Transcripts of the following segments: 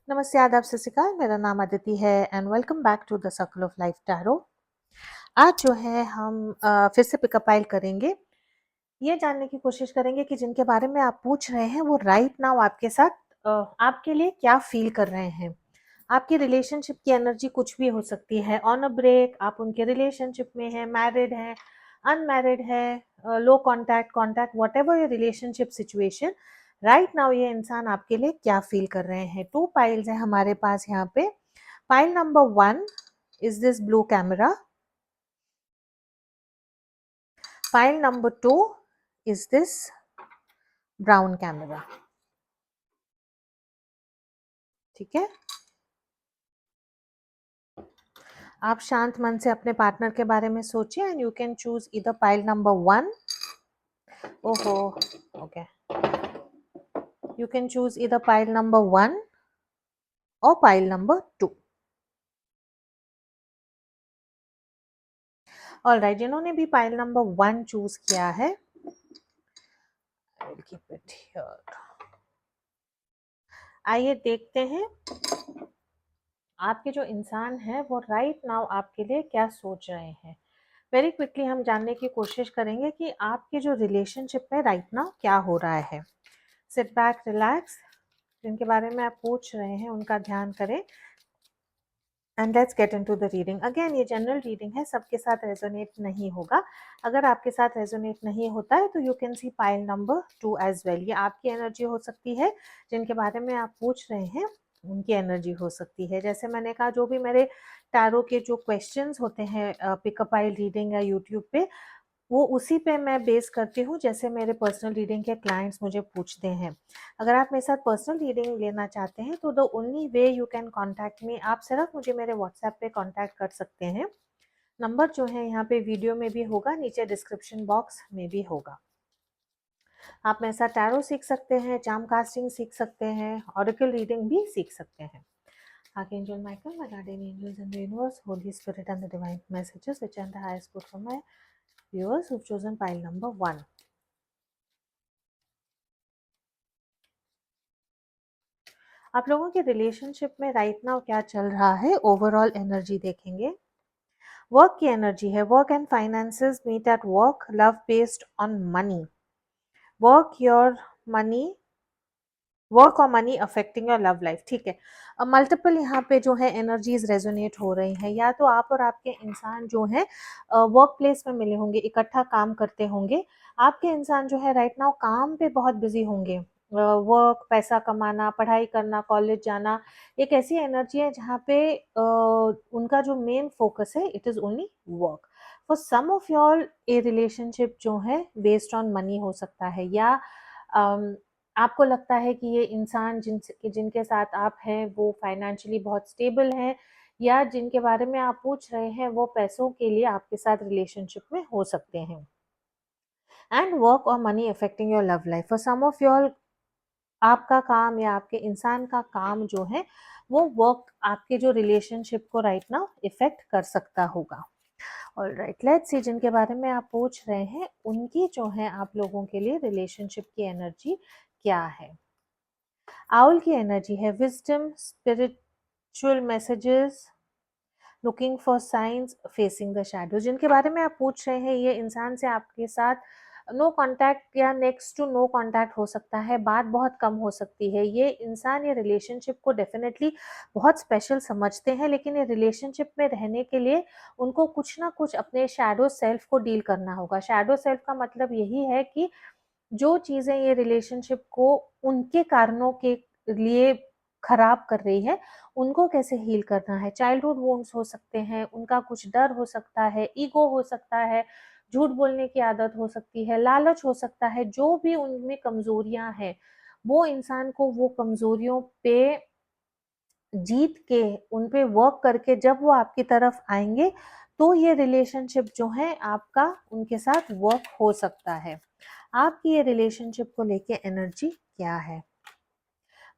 नमस्ते, आदाब, सत श्री अकाल। मेरा नाम अदिति है and welcome back to the circle of life tarot. आज जो है हम फिर से पिकअप आइल करेंगे। ये जानने की कोशिश करेंगे कि जिनके बारे में आप पूछ रहे हैं वो राइट नाउ आपके साथ आपके लिए क्या फील कर रहे हैं। आपकी रिलेशनशिप की एनर्जी कुछ भी हो सकती है। ऑन अ ब्रेक, आप उनके रिलेशनशिप में हैं, मैरिड हैं, अनमैरिड है, low contact, contact, whatever your relationship situation, right now ये इंसान आपके लिए क्या फील कर रहे हैं। 2 पाइल्स हैं हमारे पास यहाँ पे। Pile number 1 is this blue camera. Pile number 2 is this brown camera. ठीक है, आप शांत मन से अपने पार्टनर के बारे में सोचिए एंड यू कैन चूज इधर पाइल नंबर 1। ओहो, okay, you can choose either pile number 1 or pile number 2। Alright, जिन्होंने भी पाइल नंबर 1 चूज किया है, I'll keep it here। आइए देखते हैं आपके जो इंसान है वो राइट नाउ आपके लिए क्या सोच रहे हैं। वेरी क्विकली हम जानने की कोशिश करेंगे कि आपके जो रिलेशनशिप में राइट नाउ क्या हो रहा है। सिट बैक, रिलैक्स, जिनके बारे में आप पूछ रहे हैं उनका ध्यान करें and let's get into the reading. Again ये जनरल रीडिंग है, सबके साथ रेजोनेट नहीं होगा। अगर आपके साथ रेजोनेट नहीं होता है तो you can see pile number 2 as well. ये आपकी एनर्जी हो सकती है, जिनके बारे में आप पूछ रहे हैं उनकी एनर्जी हो सकती है। जैसे मैंने कहा, जो भी मेरे टैरो के जो क्वेश्चंस होते हैं पिकअप आइल रीडिंग या यूट्यूब पे, वो उसी पे मैं बेस करती हूँ जैसे मेरे पर्सनल रीडिंग के क्लाइंट्स मुझे पूछते हैं। अगर आप मेरे साथ पर्सनल रीडिंग लेना चाहते हैं तो the only way you can contact me, आप सिर्फ मुझे मेरे व्हाट्सएप पे कॉन्टैक्ट कर सकते हैं। नंबर जो है यहाँ पे वीडियो में भी होगा, नीचे डिस्क्रिप्शन बॉक्स में भी होगा। आप मेरे साथ टैरो सीख सकते हैं, चार्म कास्टिंग सीख सकते हैं, ऑरेकल रीडिंग भी सीख सकते हैं। Archangel Michael, my guardian angels in the universe, Holy Spirit and the divine messages which are the highest good for my viewers who've chosen pile number 1। आप लोगों के रिलेशनशिप में राइट नाउ क्या चल रहा है, ओवरऑल एनर्जी देखेंगे। Work की एनर्जी है, work and finances meet at work, love based on money, work your money, work और money affecting your love life. ठीक है, मल्टीपल यहाँ पे जो है एनर्जीज रेजोनेट हो रही हैं। या तो आप और आपके इंसान जो है वर्क प्लेस में मिले होंगे, इकट्ठा काम करते होंगे। आपके इंसान जो है राइट नाउ काम पे बहुत बिजी होंगे। वर्क, पैसा कमाना, पढ़ाई करना, कॉलेज जाना, एक ऐसी एनर्जी है जहाँ पे उनका जो मेन फोकस है it is only work. For some of your a relationship जो है बेस्ड ऑन मनी हो सकता है, या आपको लगता है कि ये इंसान जिनके साथ आप हैं वो फाइनेंशियली बहुत स्टेबल हैं, या जिनके बारे में आप पूछ रहे हैं वो पैसों के लिए आपके साथ रिलेशनशिप में हो सकते हैं। एंड वर्क और money affecting your love life. For some of your, आपका काम या आपके इंसान का काम जो है वो वर्क आपके जो रिलेशनशिप को राइट नाउ इफेक्ट कर सकता होगा। ऑलराइट, लेट्स सी जिनके बारे में आप पूछ रहे हैं उनकी जो है आप लोगों के लिए रिलेशनशिप की एनर्जी क्या है। आउल की एनर्जी है wisdom, spiritual messages, looking for science, facing the shadow. जिनके बारे में आप पूछ रहे हैं ये इंसान से आपके साथ नो कांटेक्ट या नेक्स्ट टू नो कांटेक्ट हो सकता है, बात बहुत कम हो सकती है। ये इंसान ये रिलेशनशिप को डेफिनेटली बहुत स्पेशल समझते हैं, लेकिन ये रिलेशनशिप में रहने के लिए उनको कुछ ना कुछ अपने शैडो सेल्फ को डील करना होगा। शैडो सेल्फ का मतलब यही है कि जो चीज़ें ये रिलेशनशिप को उनके कारणों के लिए खराब कर रही है, उनको कैसे हील करना है। चाइल्डहुड वुंड्स हो सकते हैं, उनका कुछ डर हो सकता है, ईगो हो सकता है, झूठ बोलने की आदत हो सकती है, लालच हो सकता है। जो भी उनमें कमजोरियां हैं, वो इंसान को वो कमजोरियों पे जीत के, उन पे वर्क करके जब वो आपकी तरफ आएंगे तो ये रिलेशनशिप जो है आपका उनके साथ वर्क हो सकता है। आपकी ये रिलेशनशिप को लेके एनर्जी क्या है।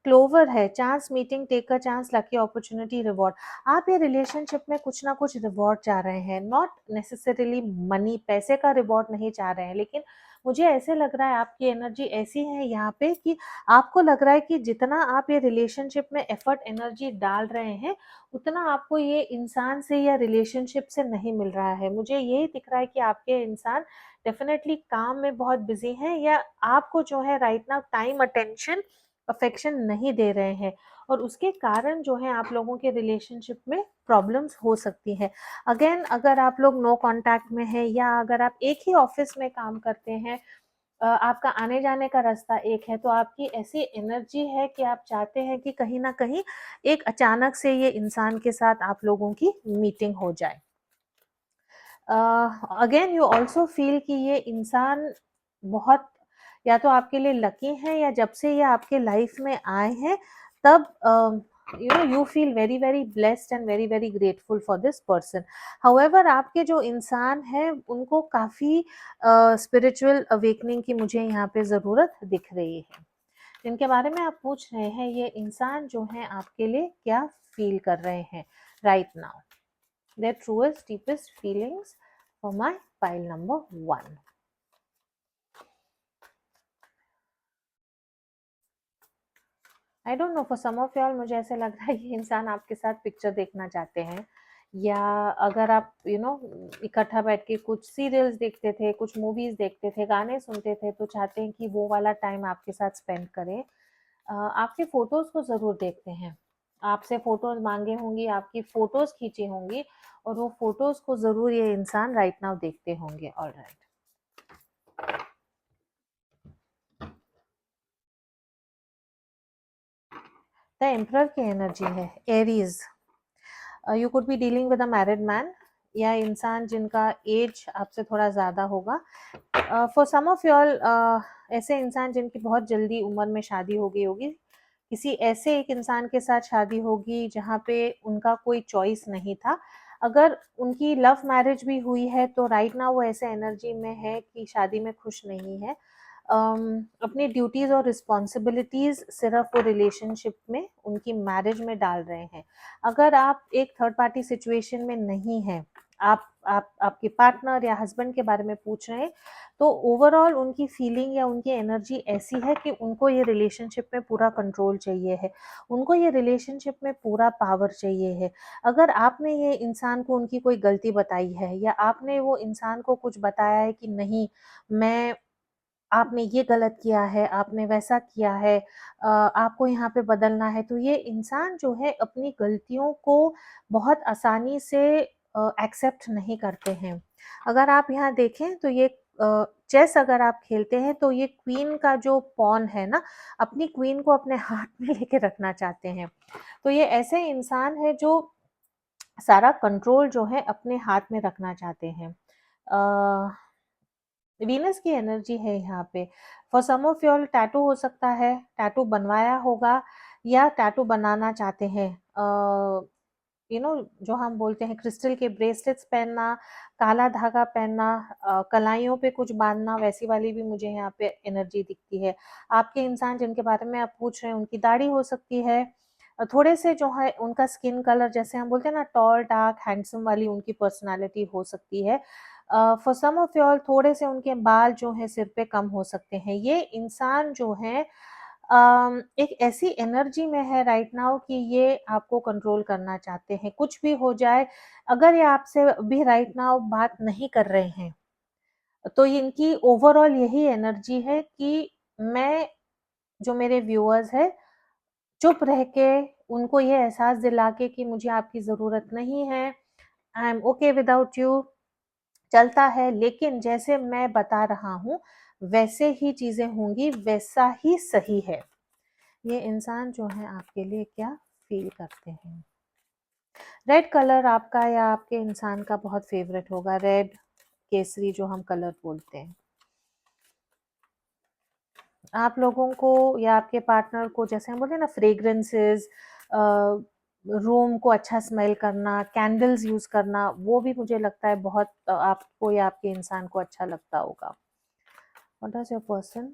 क्लोवर है, chance meeting, take a chance, lucky opportunity, reward. आप ये रिलेशनशिप में कुछ ना कुछ रिवॉर्ड चाह रहे हैं, नॉट नेसेसरीली मनी, पैसे का रिवॉर्ड नहीं चाह रहे हैं, लेकिन मुझे ऐसे लग रहा है आपकी एनर्जी ऐसी है यहाँ पे कि आपको लग रहा है कि जितना आप ये रिलेशनशिप में एफर्ट एनर्जी डाल रहे हैं उतना आपको ये इंसान से या रिलेशनशिप से नहीं मिल रहा है। मुझे यही दिख रहा है कि आपके इंसान डेफिनेटली काम में बहुत बिजी हैं या आपको जो है right now time attention affection नहीं दे रहे हैं और उसके कारण जो है आप लोगों के रिलेशनशिप में प्रॉब्लम्स हो सकती है। अगेन अगर आप लोग नो कांटेक्ट में हैं या अगर आप एक ही ऑफिस में काम करते हैं, आपका आने जाने का रास्ता एक है, तो आपकी ऐसी एनर्जी है कि आप चाहते हैं कि कहीं ना कहीं एक अचानक से ये इंसान के साथ आप लोगों की मीटिंग हो जाए। अगेन यू ऑल्सो फील कि ये इंसान बहुत या तो आपके लिए लकी है या जब से ये आपके लाइफ में आए हैं तब you feel very very blessed and very very grateful for this person. However आपके जो इंसान है उनको काफ़ी स्पिरिचुअल अवेकनिंग की मुझे यहाँ पे ज़रूरत दिख रही है। जिनके बारे में आप पूछ रहे हैं ये इंसान जो है आपके लिए क्या फील कर रहे हैं right now, their truest deepest feelings for my pile number 1. I don't know for some of y'all मुझे ऐसा लग रहा है ये इंसान आपके साथ पिक्चर देखना चाहते हैं या अगर आप इकट्ठा बैठ के कुछ सीरियल्स देखते थे, कुछ मूवीज देखते थे, गाने सुनते थे तो चाहते हैं कि वो वाला टाइम आपके साथ स्पेंड करें। आपके फोटोज को जरूर देखते हैं, आपसे फोटोज मांगे होंगी, आपकी फोटोज खींची होंगी और वो फोटोज को जरूर ये इंसान राइट नाउ देखते होंगे। ऑलराइट, द एम्परर की एनर्जी है Aries. You could be dealing with a married man या इंसान जिनका एज आपसे थोड़ा ज़्यादा होगा। फॉर सम ऑफ योर ऐसे इंसान जिनकी बहुत जल्दी उम्र में शादी हो गई होगी, किसी ऐसे एक इंसान के साथ शादी होगी जहाँ पे उनका कोई चॉइस नहीं था। अगर उनकी लव मैरिज भी हुई है तो राइट नाउ वो ऐसे एनर्जी में है कि शादी में खुश नहीं है। अपनी ड्यूटीज़ और रिस्पॉन्सिबिलिटीज़ सिर्फ वो रिलेशनशिप में उनकी मैरिज में डाल रहे हैं। अगर आप एक थर्ड पार्टी सिचुएशन में नहीं हैं, आप आपके पार्टनर या हस्बैंड के बारे में पूछ रहे हैं, तो ओवरऑल उनकी फीलिंग या उनकी एनर्जी ऐसी है कि उनको ये रिलेशनशिप में पूरा कंट्रोल चाहिए है, उनको ये रिलेशनशिप में पूरा पावर चाहिए है। अगर आपने ये इंसान को उनकी कोई गलती बताई है या आपने वो इंसान को कुछ बताया है कि नहीं मैं आपने ये गलत किया है, आपने वैसा किया है, आपको यहाँ पे बदलना है, तो ये इंसान जो है अपनी गलतियों को बहुत आसानी से एक्सेप्ट नहीं करते हैं। अगर आप यहाँ देखें तो ये चेस अगर आप खेलते हैं तो ये क्वीन का जो पॉन है ना, अपनी क्वीन को अपने हाथ में लेके रखना चाहते हैं। तो ये ऐसे इंसान है जो सारा कंट्रोल जो है अपने हाथ में रखना चाहते हैं। वीनस की एनर्जी है यहाँ पे। For some of your tattoo हो सकता है, टैटू बनवाया होगा या टैटू बनाना चाहते हैं। जो हम बोलते हैं क्रिस्टल के ब्रेसलेट्स पहनना, काला धागा पहनना, कलाइयों पे कुछ बांधना, वैसी वाली भी मुझे यहाँ पे एनर्जी दिखती है। आपके इंसान जिनके बारे में आप पूछ रहे हैं उनकी दाढ़ी हो सकती है, थोड़े से जो है उनका स्किन कलर जैसे हम बोलते हैं ना टॉल डार्क हैंडसम वाली उनकी पर्सनालिटी हो सकती है। फॉर सम ऑफ यॉल थोड़े से उनके बाल जो है सिर पे कम हो सकते हैं। ये इंसान जो है एक ऐसी एनर्जी में है राइट नाउ कि ये आपको कंट्रोल करना चाहते हैं, कुछ भी हो जाए। अगर ये आपसे भी राइट नाउ बात नहीं कर रहे हैं तो इनकी ओवरऑल यही एनर्जी है कि मैं जो मेरे व्यूअर्स है चुप रह के उनको ये एहसास दिला के कि मुझे आपकी ज़रूरत नहीं है, I am okay without you, चलता है, लेकिन जैसे मैं बता रहा हूँ वैसे ही चीज़ें होंगी, वैसा ही सही है। ये इंसान जो है आपके लिए क्या फील करते हैं। रेड कलर आपका या आपके इंसान का बहुत फेवरेट होगा, रेड केसरी जो हम कलर बोलते हैं। आप लोगों को या आपके पार्टनर को जैसे हम बोलते हैं ना फ्रेग्रेंसेस, रूम को अच्छा स्मेल करना, कैंडल्स यूज करना, वो भी मुझे लगता है बहुत आपको या आपके इंसान को अच्छा लगता होगा। What is your person?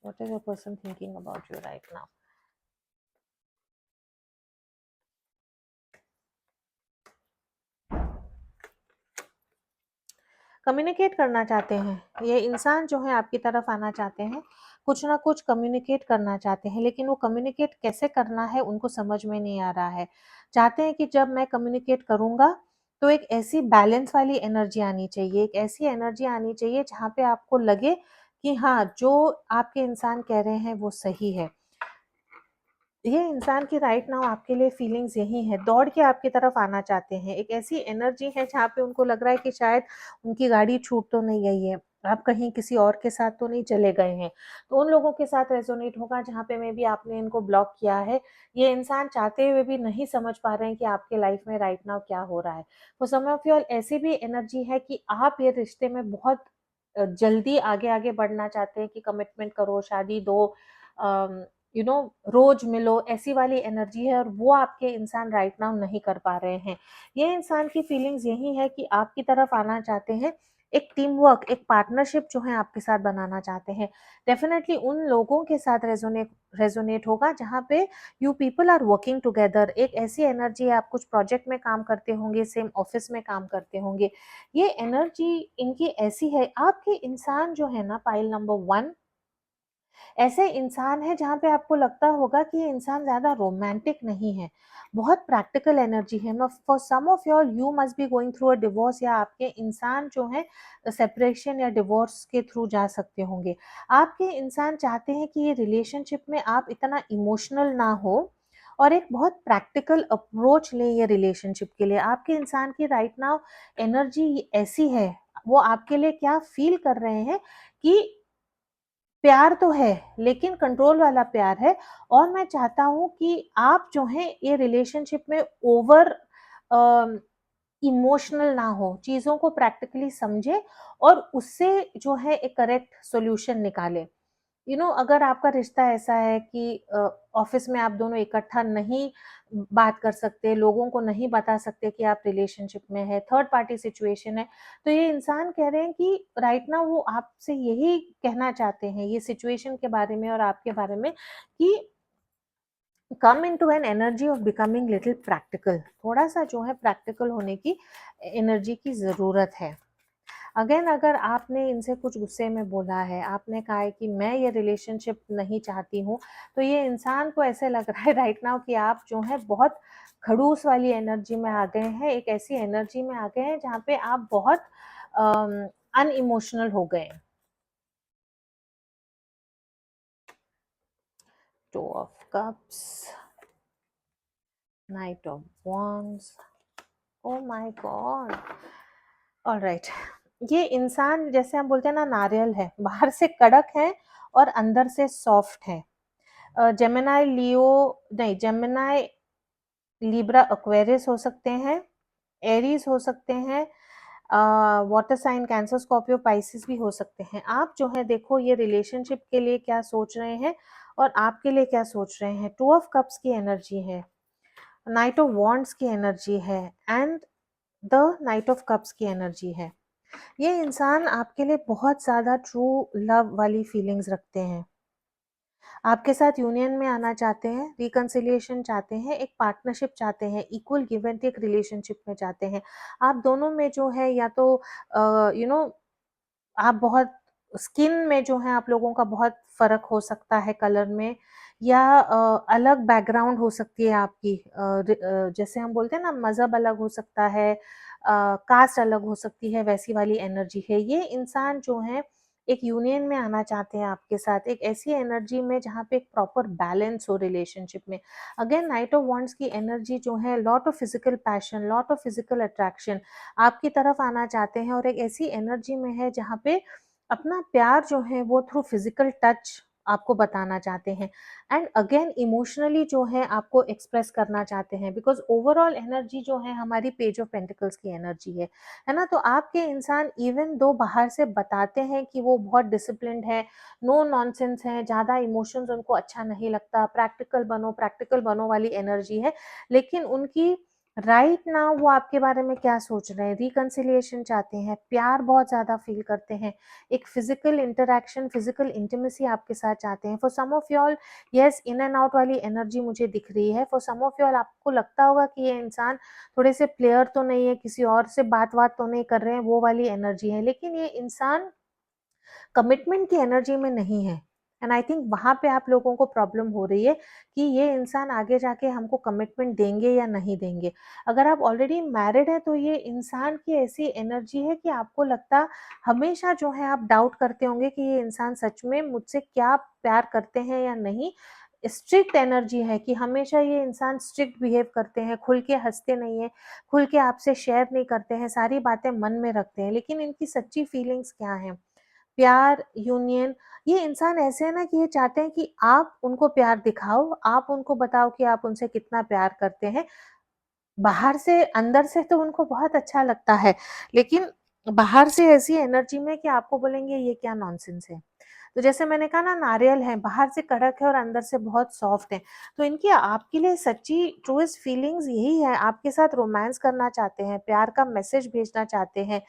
What is your person thinking about you right now? Communicate करना चाहते हैं, ये इंसान जो है आपकी तरफ आना चाहते हैं, कुछ ना कुछ कम्युनिकेट करना चाहते हैं, लेकिन वो कम्युनिकेट कैसे करना है उनको समझ में नहीं आ रहा है। चाहते हैं कि जब मैं कम्युनिकेट करूँगा, तो एक ऐसी बैलेंस वाली एनर्जी आनी चाहिए, एक ऐसी एनर्जी आनी चाहिए जहाँ पे आपको लगे कि हाँ, जो आपके इंसान कह रहे हैं वो सही है। ये इंसान की राइट नाउ आपके लिए फीलिंग्स यही है, दौड़ के आपकी तरफ आना चाहते हैं। एक ऐसी एनर्जी है जहाँ पे उनको लग रहा है कि शायद उनकी गाड़ी छूट तो नहीं गई है, आप कहीं किसी और के साथ तो नहीं चले गए हैं। तो उन लोगों के साथ रेज़ोनेट होगा जहाँ पे मेबी आपने इनको ब्लॉक किया है। ये इंसान चाहते हुए भी नहीं समझ पा रहे हैं कि आपके लाइफ में राइट नाउ क्या हो रहा है। For some of you all ऐसी भी एनर्जी है कि आप ये रिश्ते में बहुत जल्दी आगे-आगे बढ़ना चाहते हैं कि कमिटमेंट करो, शादी दो, अम रोज मिलो, ऐसी वाली एनर्जी है और वो आपके इंसान राइट नाउ नहीं कर पा रहे हैं। ये इंसान की फीलिंग्स यही है कि आपकी तरफ आना चाहते हैं, एक टीम वर्क, एक पार्टनरशिप जो है आपके साथ बनाना चाहते हैं। डेफिनेटली उन लोगों के साथ रेजोनेट होगा जहाँ पे you people are working together. एक ऐसी एनर्जी है, आप कुछ प्रोजेक्ट में काम करते होंगे, सेम ऑफिस में काम करते होंगे। ये एनर्जी इनकी ऐसी है, आपके इंसान जो है ना, पाइल नंबर 1 ऐसे इंसान हैं जहाँ पे आपको लगता होगा कि ये इंसान ज़्यादा रोमांटिक नहीं है, बहुत प्रैक्टिकल एनर्जी है। Um for some of you all you must be going through a divorce, या आपके इंसान जो हैं सेपरेशन या डिवोर्स के थ्रू जा सकते होंगे। आपके इंसान चाहते हैं कि ये रिलेशनशिप में आप इतना इमोशनल ना हो और एक बहुत प्रैक्टिकल अप्रोच लें ये रिलेशनशिप के लिए। आपके इंसान की राइट नाउ एनर्जी ऐसी है, वो आपके लिए क्या फ़ील कर रहे हैं कि प्यार तो है, लेकिन कंट्रोल वाला प्यार है, और मैं चाहता हूँ कि आप जो हैं ये रिलेशनशिप में ओवर अ, इमोशनल ना हो, चीज़ों को प्रैक्टिकली समझें और उससे जो है एक करेक्ट सॉल्यूशन निकालें। अगर आपका रिश्ता ऐसा है कि ऑफिस में आप दोनों इकट्ठा नहीं बात कर सकते, लोगों को नहीं बता सकते कि आप रिलेशनशिप में है, थर्ड पार्टी सिचुएशन है, तो ये इंसान कह रहे हैं कि राइट नाउ वो आपसे यही कहना चाहते हैं ये सिचुएशन के बारे में और आपके बारे में कि come into an energy of becoming little practical. थोड़ा-सा जो है प्रैक्टिकल होने की एनर्जी की ज़रूरत है। अगेन अगर आपने इनसे कुछ गुस्से में बोला है, आपने कहा है कि मैं ये रिलेशनशिप नहीं चाहती हूँ, तो ये इंसान को ऐसे लग रहा है राइट नाउ कि आप जो है बहुत खड़ूस वाली एनर्जी में आ गए हैं, एक ऐसी एनर्जी में आ गए हैं जहाँ पे आप बहुत अनइमोशनल हो गए हैं। To of cups, night of wands, oh my God! Alright, ये इंसान जैसे हम बोलते हैं ना, नारियल है, बाहर से कड़क है और अंदर से सॉफ्ट है। जेमिनी लियो, नहीं, जेमिनी लिब्रा एक्वेरियस हो सकते हैं, एरीज हो सकते हैं, water sign Cancer Scorpio Pisces भी हो सकते हैं। आप जो है देखो ये रिलेशनशिप के लिए क्या सोच रहे हैं और आपके लिए क्या सोच रहे हैं। टू ऑफ कप्स की एनर्जी है, नाइट ऑफ वॉन्ड्स की एनर्जी है and the night of cups की एनर्जी है। ये इंसान आपके लिए बहुत ज़्यादा ट्रू लव वाली फीलिंग्स रखते हैं, आपके साथ यूनियन में आना चाहते हैं, रिकंसिलिएशन चाहते हैं, एक पार्टनरशिप चाहते हैं, equal give and take relationship में चाहते हैं। आप दोनों में जो है या तो आप बहुत स्किन में जो है आप लोगों का बहुत फ़र्क हो सकता है कलर में, या अलग बैकग्राउंड हो सकती है आपकी, जैसे हम बोलते हैं ना, मज़हब अलग हो सकता है, कास्ट अलग हो सकती है, वैसी वाली एनर्जी है। ये इंसान जो है एक यूनियन में आना चाहते हैं आपके साथ, एक ऐसी एनर्जी में जहाँ पे एक प्रॉपर बैलेंस हो रिलेशनशिप में। अगेन नाइट ऑफ वॉन्ड्स की एनर्जी जो है lot of physical passion, lot of physical attraction, आपकी तरफ आना चाहते हैं और एक ऐसी एनर्जी में है जहाँ पे अपना प्यार जो है वो थ्रू फिजिकल टच आपको बताना चाहते हैं एंड अगेन इमोशनली जो है आपको एक्सप्रेस करना चाहते हैं, बिकॉज ओवरऑल एनर्जी जो है हमारी पेज ऑफ पेंटिकल्स की एनर्जी है ना। तो आपके इंसान इवन दो बाहर से बताते हैं कि वो बहुत डिसिप्लिन्ड है, नो नॉनसेंस है, ज़्यादा इमोशंस उनको अच्छा नहीं लगता, प्रैक्टिकल बनो वाली एनर्जी है, लेकिन उनकी राइट नाउ वो आपके बारे में क्या सोच रहे हैं, रिकंसिलिएशन चाहते हैं, प्यार बहुत ज़्यादा फील करते हैं, एक फिजिकल इंटरैक्शन, फिजिकल इंटीमेसी आपके साथ चाहते हैं। For some of you all yes, in and out वाली एनर्जी मुझे दिख रही है। For some of you all आपको लगता होगा कि ये इंसान थोड़े से प्लेयर तो नहीं है, किसी और से बात तो नहीं कर रहे हैं, वो वाली एनर्जी है, लेकिन ये इंसान कमिटमेंट की एनर्जी में नहीं है। एंड आई थिंक वहाँ पे आप लोगों को प्रॉब्लम हो रही है कि ये इंसान आगे जाके हमको कमिटमेंट देंगे या नहीं देंगे। अगर आप ऑलरेडी मैरिड है तो ये इंसान की ऐसी एनर्जी है कि आपको लगता हमेशा जो है आप डाउट करते होंगे कि ये इंसान सच में मुझसे क्या प्यार करते हैं या नहीं। स्ट्रिक्ट एनर्जी है कि हमेशा ये इंसान स्ट्रिक्ट बिहेव करते हैं, खुल के हंसते नहीं है, खुल के आपसे शेयर नहीं करते हैं, सारी बातें मन में रखते हैं, लेकिन इनकी सच्ची फीलिंग्स क्या हैं? प्यार, यूनियन, ये इंसान ऐसे हैं ना कि ये चाहते हैं कि आप उनको प्यार दिखाओ, आप उनको बताओ कि आप उनसे कितना प्यार करते हैं। बाहर से अंदर से तो उनको बहुत अच्छा लगता है, लेकिन बाहर से ऐसी एनर्जी में कि आपको बोलेंगे ये क्या नॉनसेंस है। तो जैसे मैंने कहा ना, नारियल है, बाहर से कड़क है और अंदर से बहुत सॉफ्ट है। तो इनकी आपके लिए सच्ची ट्रूएस्ट फीलिंग्स यही है, आपके साथ रोमांस करना चाहते हैं, प्यार का मैसेज भेजना चाहते हैं,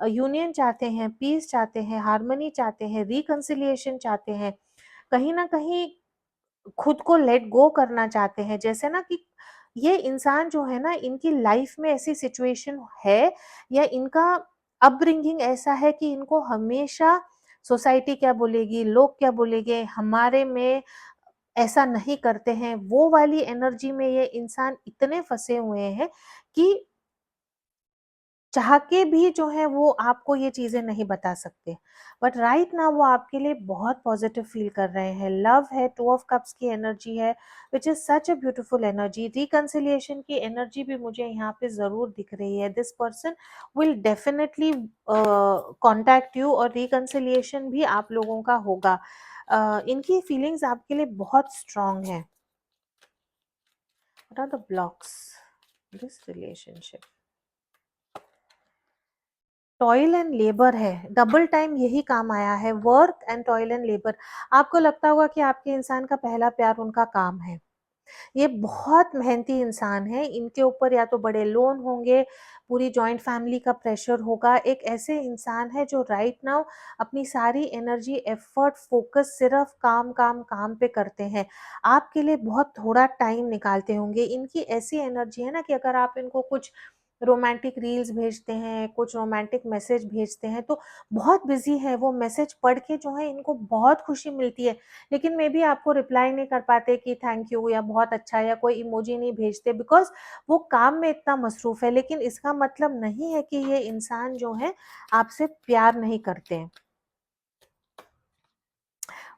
यूनियन चाहते हैं, पीस चाहते हैं, हार्मनी चाहते हैं, रिकंसिलिएशन चाहते हैं। कहीं न कहीं खुद को लेट गो करना चाहते हैं। जैसे ना कि ये इंसान जो है ना, इनकी लाइफ में ऐसी सिचुएशन है या इनका अपब्रिंगिंग ऐसा है कि इनको हमेशा सोसाइटी क्या बोलेगी, लोग क्या बोलेंगे, हमारे में ऐसा नहीं करते हैं, वो वाली एनर्जी में ये इंसान इतने फँसे हुए हैं कि चाह के भी जो है वो आपको ये चीज़ें नहीं बता सकते। बट राइट नाउ वो आपके लिए बहुत पॉज़िटिव फ़ील कर रहे हैं। लव है, टू ऑफ कप्स की एनर्जी है, which is such a beautiful energy. Reconciliation की एनर्जी भी मुझे यहाँ पे ज़रूर दिख रही है। This person will definitely contact you और रिकंसिलिएशन भी आप लोगों का होगा। इनकी फीलिंग्स आपके लिए बहुत स्ट्रॉन्ग हैं। What are the blocks this relationship? Toil and labour है, डबल टाइम यही काम आया है, work and toil and labour. आपको लगता होगा कि आपके इंसान का पहला प्यार उनका काम है। ये बहुत मेहनती इंसान है, इनके ऊपर या तो बड़े लोन होंगे, पूरी जॉइंट फैमिली का प्रेशर होगा। एक ऐसे इंसान है जो राइट नाउ अपनी सारी एनर्जी, एफर्ट, फोकस सिर्फ काम काम काम पे करते हैं। आपके लिए बहुत थोड़ा टाइम निकालते होंगे। इनकी ऐसी एनर्जी है ना कि अगर आप इनको कुछ रोमांटिक रील्स भेजते हैं, कुछ रोमांटिक मैसेज भेजते हैं तो बहुत बिजी है, वो मैसेज पढ़ के जो है इनको बहुत खुशी मिलती है, लेकिन मे बी आपको रिप्लाई नहीं कर पाते कि थैंक यू या बहुत अच्छा या कोई इमोजी नहीं भेजते, बिकॉज वो काम में इतना मसरूफ है। लेकिन इसका मतलब नहीं है कि ये इंसान जो है आपसे प्यार नहीं करते हैं।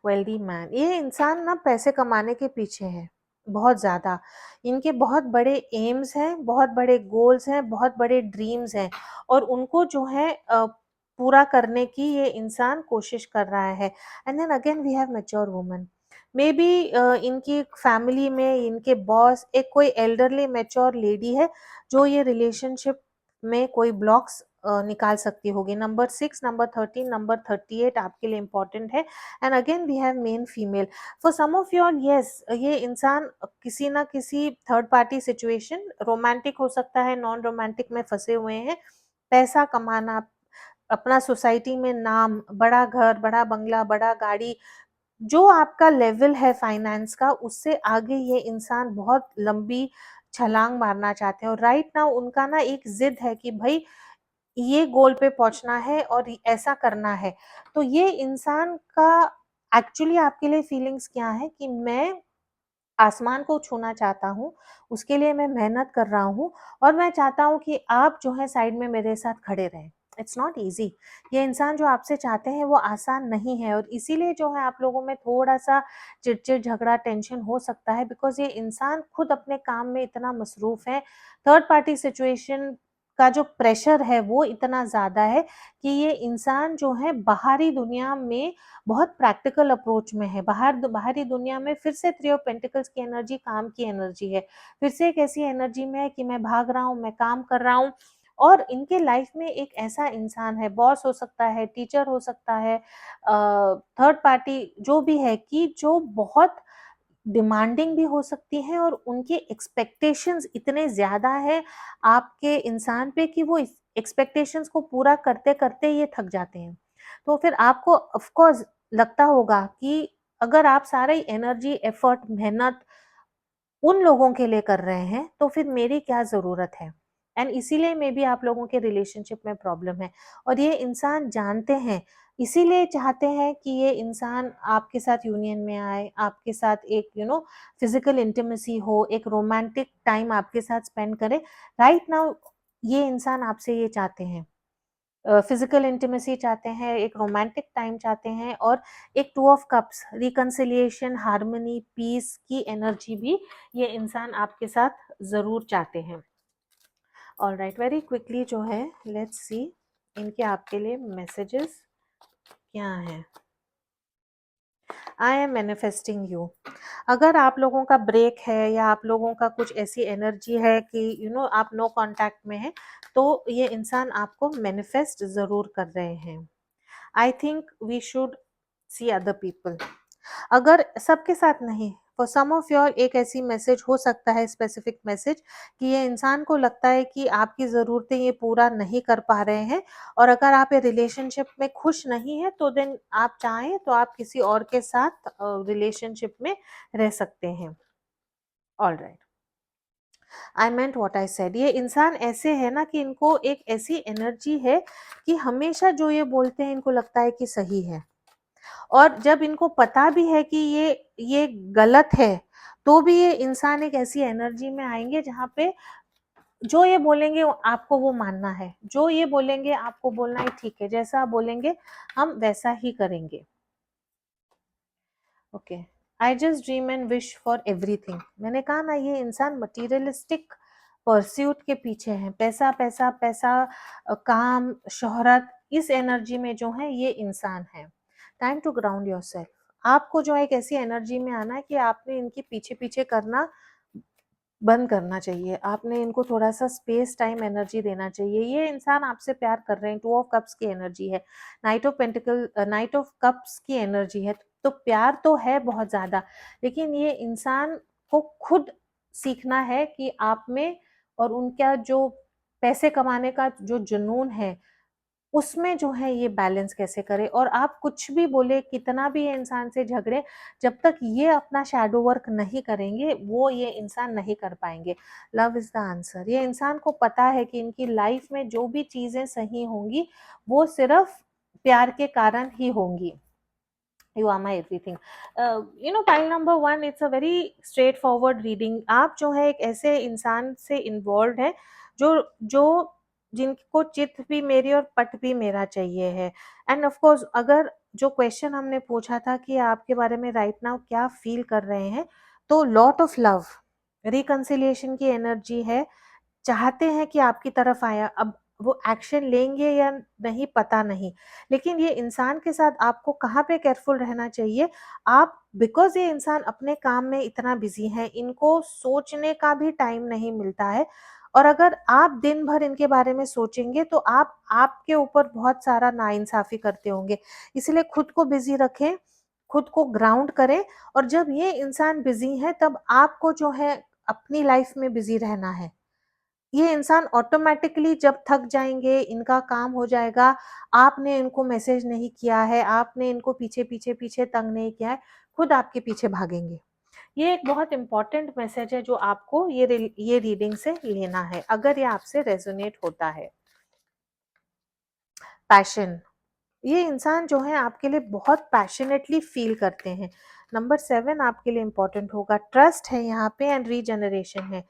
वेल्दी मैन, ये इंसान ना पैसे कमाने के पीछे है बहुत ज़्यादा। इनके बहुत बड़े एम्स हैं, बहुत बड़े गोल्स हैं, बहुत बड़े ड्रीम्स हैं और उनको जो है पूरा करने की ये इंसान कोशिश कर रहा है। And then again we have mature woman. Maybe इनकी फैमिली में इनके बॉस एक कोई एल्डरली मैच्योर लेडी है जो ये रिलेशनशिप में कोई ब्लॉक्स निकाल सकती होगी। नंबर 6, नंबर 13, नंबर 38 आपके लिए इम्पोर्टेंट है। And again we have men female. For some of you all yes, ये इंसान किसी ना किसी थर्ड पार्टी सिचुएशन, रोमांटिक हो सकता है, नॉन रोमांटिक में फंसे हुए हैं। पैसा कमाना, अपना सोसाइटी में नाम, बड़ा घर, बड़ा बंगला, बड़ा गाड़ी, जो आपका लेवल है फाइनेंस का, उससे आगे ये इंसान बहुत लंबी छलांग मारना चाहते हैं। और राइट नाउ उनका ना एक जिद है कि भाई ये गोल पे पहुंचना है और ऐसा करना है। तो ये इंसान का एक्चुअली आपके लिए फीलिंग्स क्या है कि मैं आसमान को छूना चाहता हूँ, उसके लिए मैं मेहनत कर रहा हूँ और मैं चाहता हूँ कि आप जो है साइड में मेरे साथ खड़े रहें। It's not easy. ये इंसान जो आपसे चाहते हैं वो आसान नहीं है और इसीलिए जो है आप लोगों में थोड़ा-सा चिड़-चिड़, झगड़ा, टेंशन हो सकता है, बिकॉज़ ये इंसान खुद अपने काम में इतना मसरूफ़ है। थर्ड पार्टी सिचुएशन का जो प्रेशर है वो इतना ज़्यादा है कि ये इंसान जो है बाहरी दुनिया में बहुत प्रैक्टिकल अप्रोच में है। बाहरी दुनिया में फिर से थ्री ऑफ पेंटिकल्स की एनर्जी काम की एनर्जी है। फिर से एक ऐसी एनर्जी में है कि मैं भाग रहा हूँ, मैं काम कर रहा हूँ और इनके लाइफ में एक ऐसा इंसान है, बॉस हो सकता है, टीचर हो सकता है, थर्ड पार्टी जो भी है कि जो बहुत डिमांडिंग भी हो सकती हैं और उनके एक्सपेक्टेशंस इतने ज़्यादा है आपके इंसान पे कि वो इस एक्सपेक्टेशंस को पूरा करते-करते ये थक जाते हैं। तो फिर आपको ऑफ कोर्स लगता होगा कि अगर आप सारी एनर्जी, एफर्ट, मेहनत उन लोगों के लिए कर रहे हैं, तो फिर मेरी क्या ज़रूरत है? एंड इसीलिए मे बी आप लोगों के रिलेशनशिप में प्रॉब्लम है और ये इंसान जानते हैं, इसीलिए चाहते हैं कि ये इंसान आपके साथ यूनियन में आए, आपके साथ एक फिज़िकल इंटिमेसी हो, एक रोमांटिक टाइम आपके साथ स्पेंड करे। राइट नाउ ये इंसान आपसे ये चाहते हैं। फिजिकल इंटीमेसी चाहते हैं, एक रोमांटिक टाइम चाहते हैं और एक two of cups reconciliation, harmony, peace की एनर्जी भी ये इंसान आपके साथ ज़रूर चाहते हैं। ऑलराइट, वेरी क्विकली जो है लेट्स सी इनके आपके लिए मैसेजेस क्या हैं। I am manifesting you. अगर आप लोगों का ब्रेक है या आप लोगों का कुछ ऐसी एनर्जी है कि आप नो कांटेक्ट में हैं, तो ये इंसान आपको मैनिफेस्ट ज़रूर कर रहे हैं। I think we should see other people. अगर सबके साथ नहीं, फॉर सम ऑफ योर एक ऐसी मैसेज हो सकता है, स्पेसिफिक मैसेज, कि ये इंसान को लगता है कि आपकी ज़रूरतें ये पूरा नहीं कर पा रहे हैं और अगर आप ये रिलेशनशिप में खुश नहीं है तो देन आप चाहें तो आप किसी और के साथ रिलेशनशिप में रह सकते हैं। All right, I meant what I said. ये इंसान ऐसे है ना कि इनको एक ऐसी एनर्जी है कि हमेशा जो ये बोलते हैं इनको लगता है कि सही है और जब इनको पता भी है कि ये गलत है, तो भी ये इंसान एक ऐसी एनर्जी में आएँगे जहाँ पे जो ये बोलेंगे आपको वो मानना है, जो ये बोलेंगे आपको बोलना है ठीक है, जैसा आप बोलेंगे हम वैसा ही करेंगे। Okay, I just dream and wish for everything. मैंने कहा ना ये इंसान मटीरियलिस्टिक परस्यूट के पीछे है, पैसा पैसा पैसा, काम, शोहरत, इस एनर्जी में जो है ये इंसान है। Time to ground yourself. आपको जो है एक ऐसी एनर्जी में आना है कि आपने इनके पीछे पीछे करना बंद करना चाहिए, आपने इनको थोड़ा सा स्पेस, टाइम, एनर्जी देना चाहिए। ये इंसान आपसे प्यार कर रहे हैं, टू ऑफ कप्स की एनर्जी है, नाइट ऑफ कप्स की एनर्जी है, तो प्यार तो है बहुत ज्यादा, लेकिन ये इंसान को खुद सीखना है कि आप में और उनका जो पैसे कमाने का जो जुनून है उसमें जो है ये बैलेंस कैसे करें। और आप कुछ भी बोले, कितना भी ये इंसान से झगड़े, जब तक ये अपना शैडो वर्क नहीं करेंगे वो ये इंसान नहीं कर पाएंगे। Love is the answer. ये इंसान को पता है कि इनकी लाइफ में जो भी चीजें सही होंगी वो सिर्फ प्यार के कारण ही होंगी। You are my everything. Pile number 1, it's a very straightforward reading. आप जो है एक ऐसे इंसान से इन्वॉल्व है जो जो जिनको चित भी मेरी और पट भी मेरा चाहिए है। एंड ऑफ कोर्स अगर जो क्वेश्चन हमने पूछा था कि आपके बारे में राइट नाउ क्या फील कर रहे हैं, तो लॉट ऑफ लव, रिकंसिलिएशन की एनर्जी है, चाहते हैं कि आपकी तरफ आया। अब वो एक्शन लेंगे या नहीं पता नहीं, लेकिन ये इंसान के साथ आपको कहाँ पे केयरफुल रहना चाहिए। आप, बिकॉज ये इंसान अपने काम में इतना बिजी है, इनको सोचने का भी टाइम नहीं मिलता है और अगर आप दिन भर इनके बारे में सोचेंगे तो आप आपके ऊपर बहुत सारा नाइंसाफी करते होंगे। इसलिए खुद को बिजी रखें, खुद को ग्राउंड करें और जब ये इंसान बिजी है तब आपको जो है अपनी लाइफ में बिजी रहना है। ये इंसान ऑटोमेटिकली जब थक जाएँगे, इनका काम हो जाएगा, आपने इनको मैसेज नहीं किया है, आपने इनको पीछे तंग नहीं किया है, खुद आपके पीछे भागेंगे। ये एक बहुत इम्पोर्टेंट मैसेज है जो आपको ये रीडिंग से लेना है, अगर ये आपसे रेजोनेट होता है। पैशन, ये इंसान जो है आपके लिए बहुत पैशनेटली फील करते हैं। नंबर 7 आपके लिए इंपॉर्टेंट होगा। ट्रस्ट है यहाँ पे एंड रीजनरेशन है।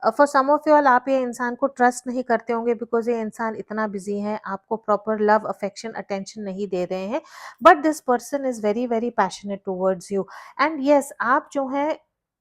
For some of you all, आप ये इंसान को ट्रस्ट नहीं करते होंगे बिकॉज ये इंसान इतना बिजी है, आपको प्रॉपर लव, अफेक्शन, अटेंशन नहीं दे रहे हैं, but this person is very very passionate towards you. And yes, आप जो है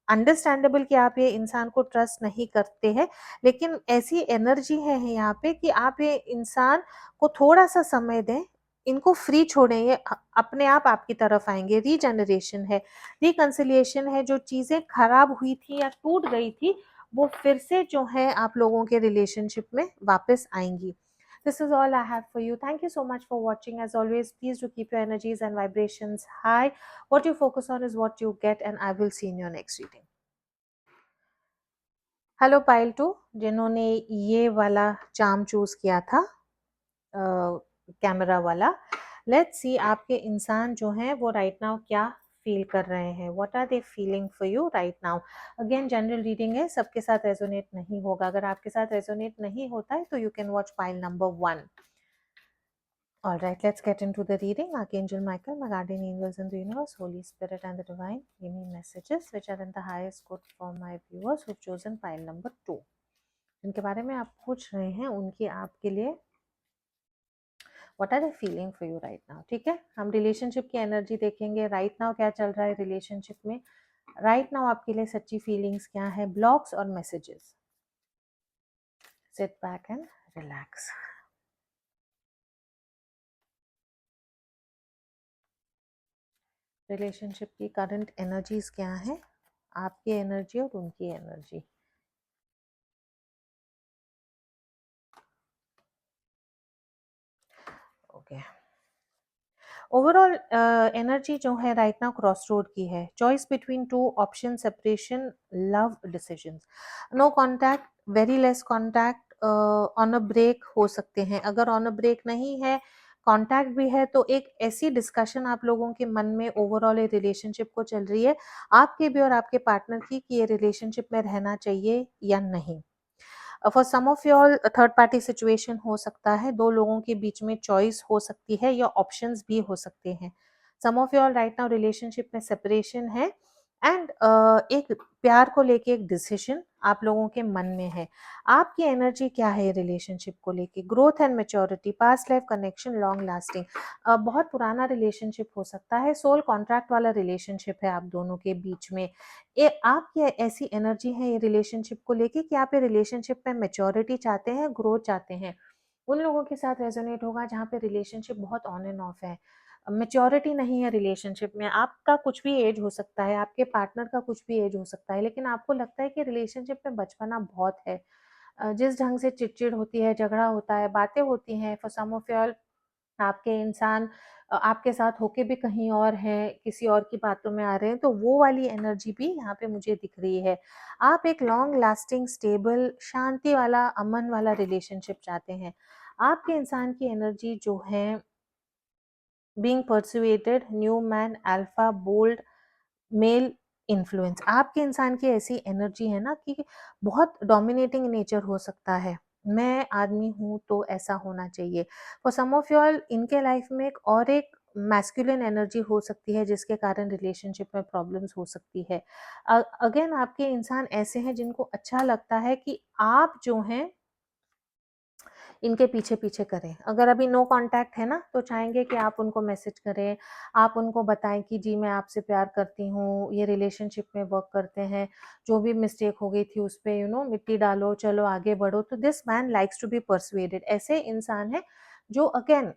अंडरस्टैंडेबल कि आप ये इंसान को ट्रस्ट नहीं करते हैं, लेकिन ऐसी एनर्जी है यहाँ पे कि आप ये इंसान को थोड़ा सा समय दें, इनको फ्री छोड़ें, ये अपने आप आपकी तरफ आएंगे। रीजनरेशन है, रिकंसिलिएशन है, जो चीजें खराब हुई थी या टूट गई थी वो फिर से जो है आप लोगों के रिलेशनशिप में वापस आएंगी। This is all I have for you. Thank you so much for watching. As always, please do keep your energies and vibrations high. What you focus on is what you get, and I will see you in your next reading. Hello pile 2, जिन्होंने ये वाला charm choose किया था camera वाला, let's see आपके इंसान जो हैं वो राइट नाउ क्या फील कर रहे हैं. What are they feeling for you right now. Again general reading है, सबके साथ रेजोनेट नहीं होगा. अगर आपके साथ रेजोनेट नहीं होता है तो you can watch pile number 1. All right, let's get into the reading. Archangel Michael, my guardian angels in the universe, Holy Spirit and the divine, give me messages which are in the highest good for my viewers who've chosen pile number 2. जिनके बारे में आप पूछ रहे हैं उनकी आपके लिए what are they feeling for you right now. ठीक है, हम रिलेशनशिप की एनर्जी देखेंगे. राइट नाउ क्या चल रहा है रिलेशनशिप में, राइट नाउ आपके लिए सच्ची फीलिंग्स क्या है, ब्लॉक्स और messages. Sit back and relax. Relationship की करंट एनर्जीज क्या है, आपकी एनर्जी और उनकी एनर्जी. ओके, ओवरऑल एनर्जी जो है राइट नाउ क्रॉस रोड की है. Choice between two option, separation, love decisions. No contact, very less contact, on a break हो सकते हैं. अगर ऑन अ ब्रेक नहीं है, कॉन्टैक्ट भी है, तो एक ऐसी डिस्कशन आप लोगों के मन में ओवरऑल ये रिलेशनशिप को चल रही है, आपके भी और आपके पार्टनर की, कि ये रिलेशनशिप में रहना चाहिए या नहीं. For some of your third party situation हो सकता है, दो लोगों के बीच में चॉइस हो सकती है या ऑप्शंस भी हो सकते हैं. Some of your right now relationship में सेपरेशन है एंड एक प्यार को लेके एक डिसीजन आप लोगों के मन में है. आपकी एनर्जी क्या है रिलेशनशिप को लेके, growth and maturity, past life connection, long lasting. बहुत पुराना रिलेशनशिप हो सकता है, सोल कॉन्ट्रैक्ट वाला रिलेशनशिप है आप दोनों के बीच में. ये आपकी ऐसी एनर्जी है ये रिलेशनशिप को लेके कि आप ये रिलेशनशिप में मेच्योरिटी चाहते हैं, ग्रोथ चाहते हैं. उन लोगों के साथ रेजोनेट होगा जहाँ पे रिलेशनशिप बहुत ऑन एंड ऑफ है, मेच्योरिटी नहीं है रिलेशनशिप में. आपका कुछ भी एज हो सकता है, आपके पार्टनर का कुछ भी एज हो सकता है, लेकिन आपको लगता है कि रिलेशनशिप में बचपना बहुत है. जिस ढंग से चिड़चिड़ होती है, झगड़ा होता है, बातें होती हैं, फॉर सम ऑफ योर आपके इंसान आपके साथ होके भी कहीं और हैं, किसी और की बातों में आ रहे हैं, तो वो वाली एनर्जी भी यहाँ पे मुझे दिख रही है. आप एक लॉन्ग लास्टिंग, स्टेबल, शांति वाला, अमन वाला रिलेशनशिप चाहते हैं. आपके इंसान की एनर्जी जो है, being persuaded, new man, alpha, bold, male influence. आपके इंसान की ऐसी एनर्जी है ना कि बहुत डोमिनेटिंग नेचर हो सकता है. मैं आदमी हूँ तो ऐसा होना चाहिए. फॉर सम ऑफ यू इनके लाइफ में एक मैस्कुलिन एनर्जी हो सकती है जिसके कारण रिलेशनशिप में प्रॉब्लम्स हो सकती है. अगेन आपके इंसान ऐसे हैं जिनको अच्छा लगता है कि आप जो हैं इनके पीछे पीछे करें. अगर अभी नो कांटेक्ट है ना, तो चाहेंगे कि आप उनको मैसेज करें, आप उनको बताएं कि जी मैं आपसे प्यार करती हूँ, ये रिलेशनशिप में वर्क करते हैं, जो भी मिस्टेक हो गई थी उस पर मिट्टी डालो, चलो आगे बढ़ो. तो this man likes to be persuaded. ऐसे इंसान है जो अगेन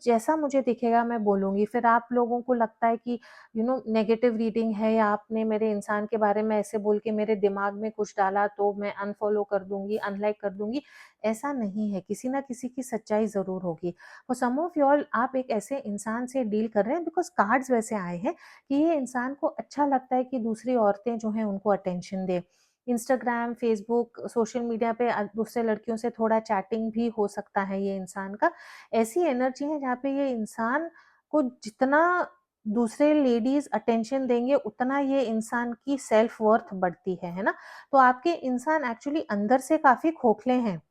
जैसा मुझे दिखेगा मैं बोलूंगी. फिर आप लोगों को लगता है कि नेगेटिव रीडिंग है या आपने मेरे इंसान के बारे में ऐसे बोल के मेरे दिमाग में कुछ डाला तो मैं अनफॉलो कर दूंगी, अनलाइक कर दूंगी. ऐसा नहीं है, किसी ना किसी की सच्चाई जरूर होगी. For some of you all आप एक ऐसे इंसान से डील कर रहे हैं बिकॉज कार्ड्स वैसे आए हैं कि ये इंसान को अच्छा लगता है कि दूसरी औरतें जो हैं उनको अटेंशन दे. इंस्टाग्राम, फेसबुक, सोशल मीडिया पे दूसरे लड़कियों से थोड़ा चैटिंग भी हो सकता है ये इंसान का. ऐसी एनर्जी है जहाँ पे ये इंसान को जितना दूसरे लेडीज अटेंशन देंगे उतना ये इंसान की सेल्फ वर्थ बढ़ती है ना. तो आपके इंसान एक्चुअली अंदर से काफी खोखले हैं.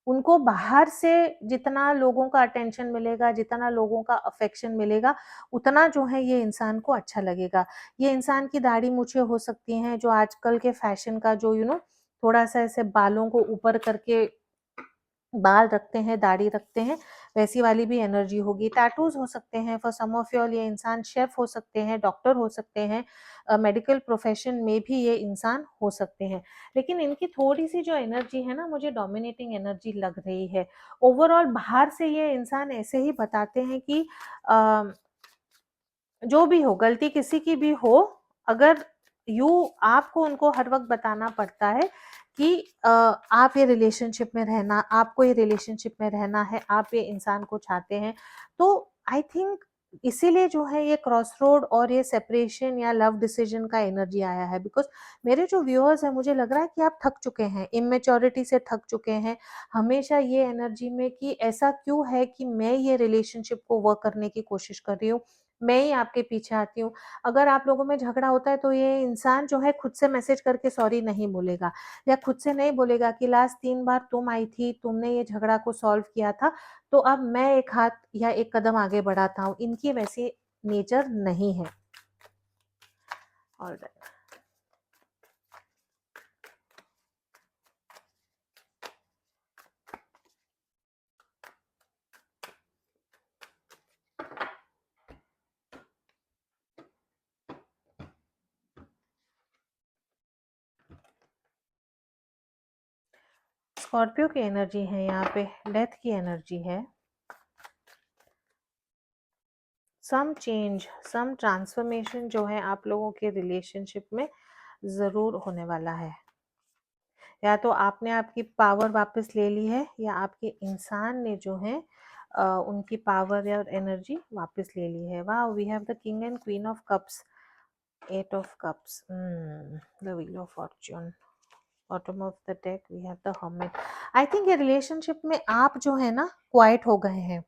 उनको बाहर से जितना लोगों का अटेंशन मिलेगा, जितना लोगों का अफेक्शन मिलेगा, उतना जो है ये इंसान को अच्छा लगेगा. ये इंसान की दाढ़ी मूछें हो सकती हैं जो आजकल के फैशन का जो थोड़ा सा ऐसे बालों को ऊपर करके बाल रखते हैं, दाढ़ी रखते हैं, वैसी वाली भी एनर्जी होगी. टैटूज हो सकते हैं. फॉर सम ऑफ यू ये इंसान शेफ हो सकते हैं, डॉक्टर हो सकते हैं, मेडिकल प्रोफेशन में भी ये इंसान हो सकते हैं. लेकिन इनकी थोड़ी सी जो एनर्जी है ना, मुझे डोमिनेटिंग एनर्जी लग रही है. ओवरऑल बाहर से ये इंसान ऐसे ही बताते हैं कि जो भी हो, गलती किसी की भी हो, अगर आपको उनको हर वक्त बताना पड़ता है कि आप ये रिलेशनशिप में रहना, आपको ये रिलेशनशिप में रहना है, आप ये इंसान को चाहते हैं। तो आई थिंक इसीलिए जो है ये क्रॉस रोड और ये सेपरेशन या लव डिसीजन का एनर्जी आया है। बिकॉज मेरे जो व्यूअर्स हैं, मुझे लग रहा है कि आप थक चुके हैं, इमेच्योरिटी से थक चुके हैं, हमेशा ये एनर्जी में कि ऐसा क्यों है कि मैं ये रिलेशनशिप को वर्क करने की कोशिश कर रही हूँ, मैं ही आपके पीछे आती हूँ। अगर आप लोगों में झगड़ा होता है तो ये इंसान जो है खुद से मैसेज करके सॉरी नहीं बोलेगा, या खुद से नहीं बोलेगा कि लास्ट 3 बार तुम आई थी, तुमने ये झगड़ा को सॉल्व किया था, तो अब मैं एक हाथ या एक कदम आगे बढ़ाता हूँ। इनकी वैसी नेचर नहीं है। ऑलराइट। स्कॉर्पियो की एनर्जी है यहाँ पे, डेथ की एनर्जी है। सम चेंज, सम ट्रांसफॉर्मेशन जो है आप लोगों के रिलेशनशिप में ज़रूर होने वाला है। या तो आपने आपकी पावर वापस ले ली है, या आपके इंसान ने जो है उनकी पावर या एनर्जी वापस ले ली है। वाह, we have the king and queen of cups, 8 of cups, the wheel of fortune, bottom of the deck we have the hermit. I think ये रिलेशनशिप में आप जो है ना क्वाइट हो गए हैं।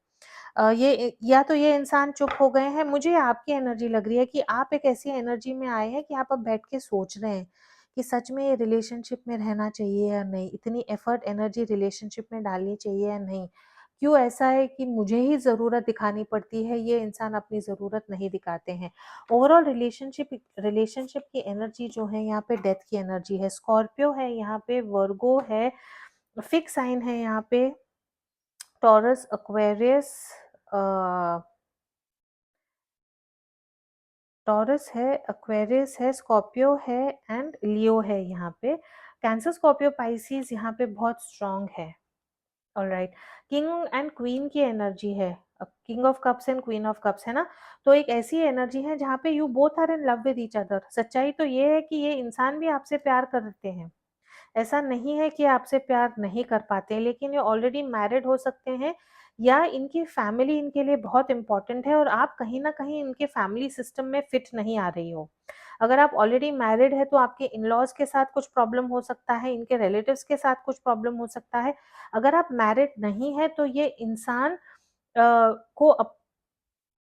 ये या तो ये इंसान चुप हो गए हैं। मुझे आपकी एनर्जी लग रही है कि आप एक ऐसी एनर्जी में आए हैं कि आप अब बैठ के सोच रहे हैं कि सच में ये रिलेशनशिप में रहना चाहिए या नहीं, इतनी एफर्ट एनर्जी रिलेशनशिप में डालनी चाहिए या नहीं। क्यों ऐसा है कि मुझे ही ज़रूरत दिखानी पड़ती है, ये इंसान अपनी ज़रूरत नहीं दिखाते हैं। ओवरऑल रिलेशनशिप की एनर्जी जो है यहाँ पे डेथ की एनर्जी है। स्कॉर्पियो है यहाँ पे, वर्गो है, फिक्स साइन है यहाँ पे, टॉरस, एक्वेरियस, टॉरस है, एक्वेरियस है, स्कॉर्पियो है एंड लियो है यहाँ पे। कैंसर, स्कॉर्पियो, पाइसिस यहाँ पे बहुत स्ट्रांग है। ऑलराइट। किंग एंड क्वीन की एनर्जी है, king of cups and queen of cups है ना। तो एक ऐसी एनर्जी है जहाँ पे you both are in love with each other. सच्चाई तो ये है कि ये इंसान भी आपसे प्यार करते हैं, ऐसा नहीं है कि आपसे प्यार नहीं कर पाते, लेकिन ये ऑलरेडी मैरिड हो सकते हैं, या इनकी फैमिली इनके लिए बहुत इंपॉर्टेंट है और आप कहीं ना कहीं इनके फैमिली सिस्टम में फिट नहीं आ रही हो। अगर आप ऑलरेडी मैरिड है तो आपके इन लॉज के साथ कुछ प्रॉब्लम हो सकता है, इनके रिलेटिव्स के साथ कुछ प्रॉब्लम हो सकता है। अगर आप मैरिड नहीं है तो ये इंसान को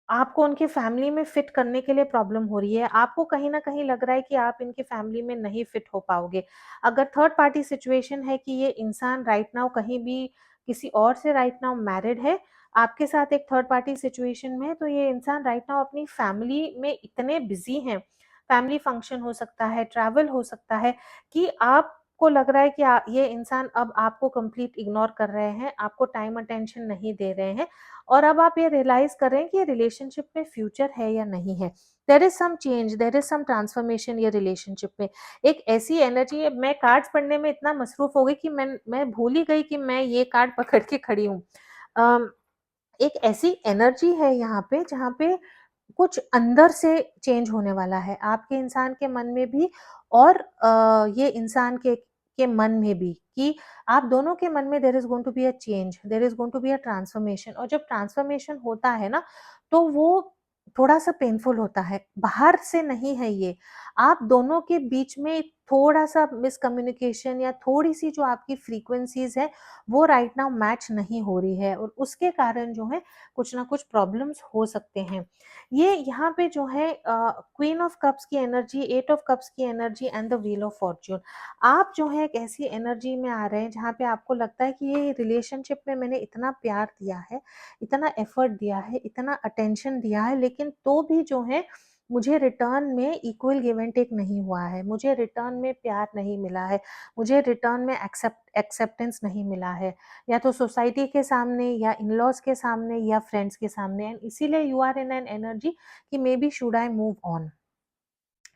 आपको उनकी फैमिली में फिट करने के लिए प्रॉब्लम हो रही है। आपको कहीं न कहीं लग रहा है कि आप इनकी फैमिली में नहीं फिट हो पाओगे। अगर थर्ड पार्टी सिचुएशन है कि ये इंसान राइट नाउ कहीं भी किसी और से राइट नाउ मैरिड है, आपके साथ एक थर्ड पार्टी सिचुएशन में है, तो ये इंसान राइट नाउ अपनी फैमिली में इतने बिज़ी हैं, फैमिली फंक्शन हो सकता है, ट्रैवल हो सकता है, कि आपको लग रहा है कि ये इंसान अब आपको कंप्लीट इग्नोर कर रहे हैं, आपको टाइम अटेंशन नहीं दे रहे हैं, और अब आप ये रियलाइज कर रहे हैं कि ये रिलेशनशिप में फ्यूचर है या नहीं है। There is some change, there is some transformation ये रिलेशनशिप में। एक ऐसी एनर्जी है, मैं कार्ड्स पढ़ने में इतना मसरूफ हो गई कि मैं भूल ही गई कि मैं ये कार्ड पकड़ के खड़ी हूँ। एक ऐसी एनर्जी है यहाँ पे जहाँ पे कुछ अंदर से चेंज होने वाला है, आपके इंसान के मन में भी और ये इंसान के मन में भी, कि आप दोनों के मन में there is going to be a change, there is going to be a transformation. और जब ट्रांसफॉर्मेशन होता है ना, तो वो थोड़ा सा पेनफुल होता है, बाहर से नहीं है ये। आप दोनों के बीच में थोड़ा सा मिसकम्युनिकेशन या थोड़ी सी जो आपकी फ्रीक्वेंसीज है वो राइट नाउ मैच नहीं हो रही है, और उसके कारण जो है कुछ ना कुछ प्रॉब्लम्स हो सकते हैं। ये यहाँ पे जो है क्वीन ऑफ कप्स की एनर्जी, 8 ऑफ कप्स की energy and the wheel of Fortune. आप जो है एक ऐसी एनर्जी में आ रहे हैं जहाँ पे आपको लगता है कि ये रिलेशनशिप में मैंने इतना प्यार दिया है, इतना एफर्ट दिया है, इतना अटेंशन दिया है, लेकिन तो भी जो है मुझे रिटर्न में इक्वल गिव एंड टेक नहीं हुआ है, मुझे रिटर्न में प्यार नहीं मिला है, मुझे रिटर्न में एक्सेप्टेंस नहीं मिला है, या तो सोसाइटी के सामने, या इन लॉज के सामने, या फ्रेंड्स के सामने। एंड इसीलिए you are in an energy कि maybe should I move on,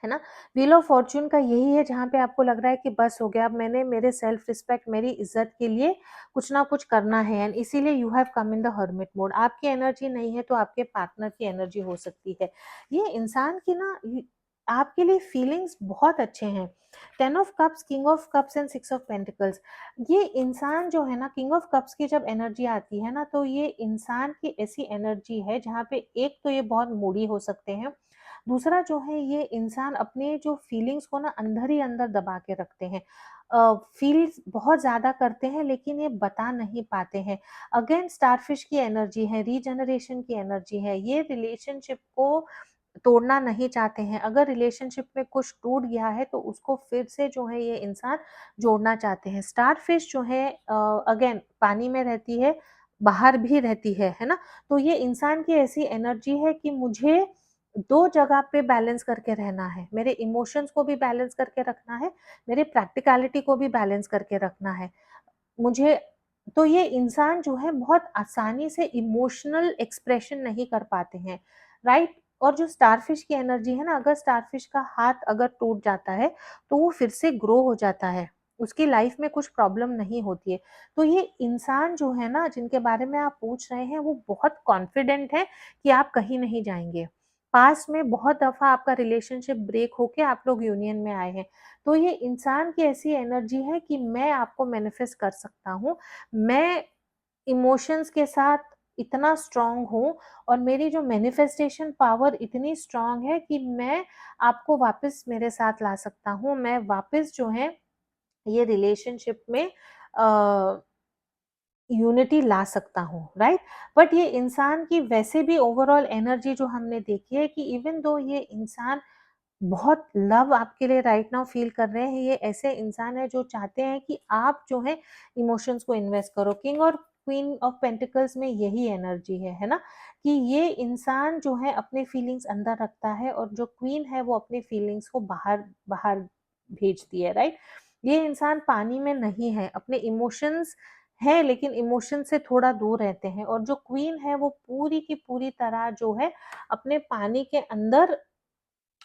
है ना। व्हील ऑफ फॉर्च्यून का यही है जहाँ पे आपको लग रहा है कि बस हो गया, अब मैंने मेरे सेल्फ रिस्पेक्ट, मेरी इज्जत के लिए कुछ ना कुछ करना है, एंड इसीलिए you have come in the hermit mode. आपकी एनर्जी नहीं है तो आपके पार्टनर की एनर्जी हो सकती है। ये इंसान की ना आपके लिए फीलिंग्स बहुत अच्छे हैं। 10 of cups, king of cups and 6 of pentacles. ये इंसान जो है ना, किंग ऑफ कप्स की जब एनर्जी आती है ना, तो ये इंसान की ऐसी एनर्जी है जहाँ पे एक तो ये बहुत मूडी हो सकते हैं, दूसरा जो है ये इंसान अपने जो फीलिंग्स को ना अंदर ही अंदर दबा के रखते हैं, फील बहुत ज़्यादा करते हैं लेकिन ये बता नहीं पाते हैं। अगेन स्टारफिश की एनर्जी है, रीजनरेशन की एनर्जी है, ये रिलेशनशिप को तोड़ना नहीं चाहते हैं। अगर रिलेशनशिप में कुछ टूट गया है तो उसको फिर से जो है ये इंसान जोड़ना चाहते हैं। स्टारफिश जो है अगेन पानी में रहती है, बाहर भी रहती है ना? तो ये इंसान की ऐसी एनर्जी है कि मुझे 2 जगह पे बैलेंस करके रहना है। मेरे इमोशंस को भी बैलेंस करके रखना है, मेरे प्रैक्टिकैलिटी को भी बैलेंस करके रखना है। मुझे तो ये इंसान जो है बहुत आसानी से इमोशनल एक्सप्रेशन नहीं कर पाते हैं, राइट? और जो स्टारफिश की एनर्जी है ना, अगर स्टारफिश का हाथ अगर टूट जाता है तो वो फिर से ग्रो हो जाता है, उसकी लाइफ में कुछ प्रॉब्लम नहीं होती है। तो ये इंसान जो है ना, जिनके बारे में आप पूछ रहे हैं, वो बहुत कॉन्फिडेंट है कि आप कहीं नहीं जाएंगे। पास्ट में बहुत दफा आपका रिलेशनशिप ब्रेक होके आप लोग यूनियन में आए हैं, तो ये इंसान की ऐसी एनर्जी है कि मैं आपको मैनिफेस्ट कर सकता हूँ। मैं इमोशंस के साथ इतना स्ट्रॉन्ग हूँ और मेरी जो मैनिफेस्टेशन पावर इतनी स्ट्रॉन्ग है कि मैं आपको वापस मेरे साथ ला सकता हूँ। मैं वापस जो है ये रिलेशनशिप में यूनिटी ला सकता हूँ, राइट? बट ये इंसान की वैसे भी ओवरऑल एनर्जी जो हमने देखी है कि इवन दो ये इंसान बहुत लव आपके लिए राइट नाउ फील कर रहे हैं, ये ऐसे इंसान है जो चाहते हैं कि आप जो है इमोशंस को इन्वेस्ट करो। किंग और क्वीन ऑफ पेंटिकल्स में यही एनर्जी है ना? कि ये इंसान जो है अपने फीलिंग्स अंदर रखता है और जो क्वीन है वो अपने फीलिंग्स को बाहर बाहर भेजती है, राइट? ये इंसान पानी में नहीं है, अपने इमोशंस है लेकिन इमोशन से थोड़ा दूर रहते हैं, और जो क्वीन है वो पूरी की पूरी तरह जो है अपने पानी के अंदर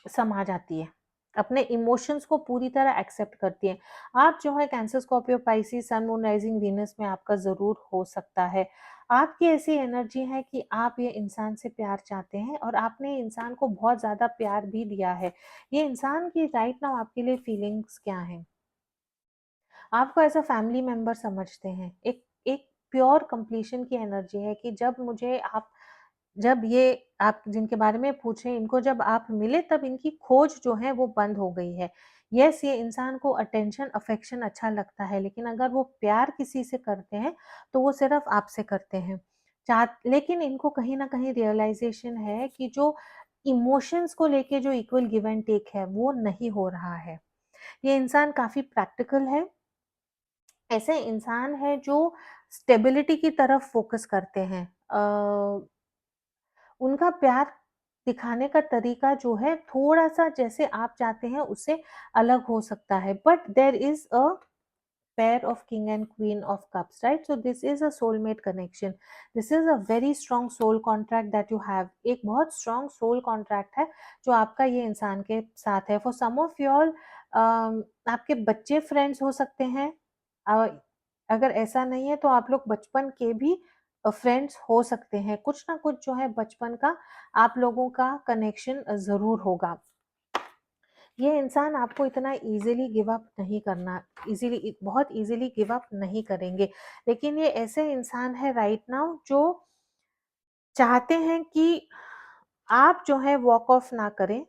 समा जाती है, अपने इमोशंस को पूरी तरह एक्सेप्ट करती है। आप जो है कैंसर, स्कॉर्पियो, पाइसेस, सन, मून, राइजिंग, वीनस में आपका ज़रूर हो सकता है। आपकी ऐसी एनर्जी है कि आप ये इंसान से प्यार चाहते हैं और आपने इंसान को बहुत ज़्यादा प्यार भी दिया है। ये इंसान की राइट नाउ आपके लिए फीलिंग्स क्या हैं? आपको एज़ अ फैमिली मेंबर समझते हैं। एक एक प्योर कंप्लीशन की एनर्जी है कि जब ये आप जिनके बारे में पूछे इनको जब आप मिले तब इनकी खोज जो है वो बंद हो गई है। यस, ये इंसान को अटेंशन, अफेक्शन अच्छा लगता है, लेकिन अगर वो प्यार किसी से करते हैं, तो वो सिर्फ़ आपसे करते हैं। लेकिन इनको कहीं न कहीं रियलाइज़ेशन है कि जो इमोशंस को लेके जो इक्वल गिव एंड टेक है, वो नहीं हो रहा है। ये इंसान काफ़ी प्रैक्टिकल है, ऐसे इंसान है जो स्टेबिलिटी की तरफ फ़ोकस करते हैं। उनका प्यार दिखाने का तरीका जो है थोड़ा-सा जैसे आप चाहते हैं उससे अलग हो सकता है, but there is a pair of king and queen of cups, right? So this is a soulmate connection. This is a very strong soul contract that you have. एक बहुत strong soul contract है जो आपका ये इंसान के साथ है। For some of you all आपके बच्चे फ्रेंड्स हो सकते हैं। अगर ऐसा नहीं है तो आप लोग बचपन के भी फ्रेंड्स हो सकते हैं। कुछ ना कुछ जो है बचपन का आप लोगों का कनेक्शन ज़रूर होगा। ये इंसान आपको इतना ईज़िली गिव अप नहीं करना, ईज़िली बहुत ईज़िली गिव अप नहीं करेंगे। लेकिन ये ऐसे इंसान है राइट नाउ जो चाहते हैं कि आप जो है वॉक ऑफ ना करें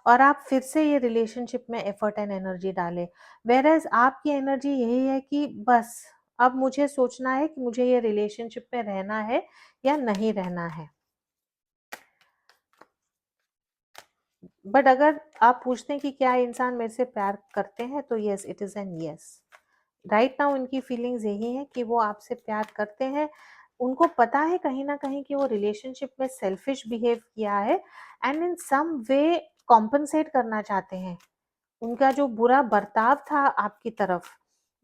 और आप फिर से ये रिलेशनशिप में एफर्ट एंड एनर्जी डालें। व्हेयरएज़ आपकी एनर्जी यही है कि बस अब मुझे सोचना है कि मुझे ये रिलेशनशिप में रहना है या नहीं रहना है। बट अगर आप पूछते हैं कि क्या इंसान मेरे से प्यार करते हैं, तो yes, it is an yes. Right now इनकी फीलिंग्स यही है कि वो आपसे प्यार करते हैं। उनको पता है कहीं न कहीं कि वो रिलेशनशिप में सेल्फिश बिहेव किया है and in some way compensate करना चाहते हैं। उनका जो बुरा बर्ताव था आपकी तरफ,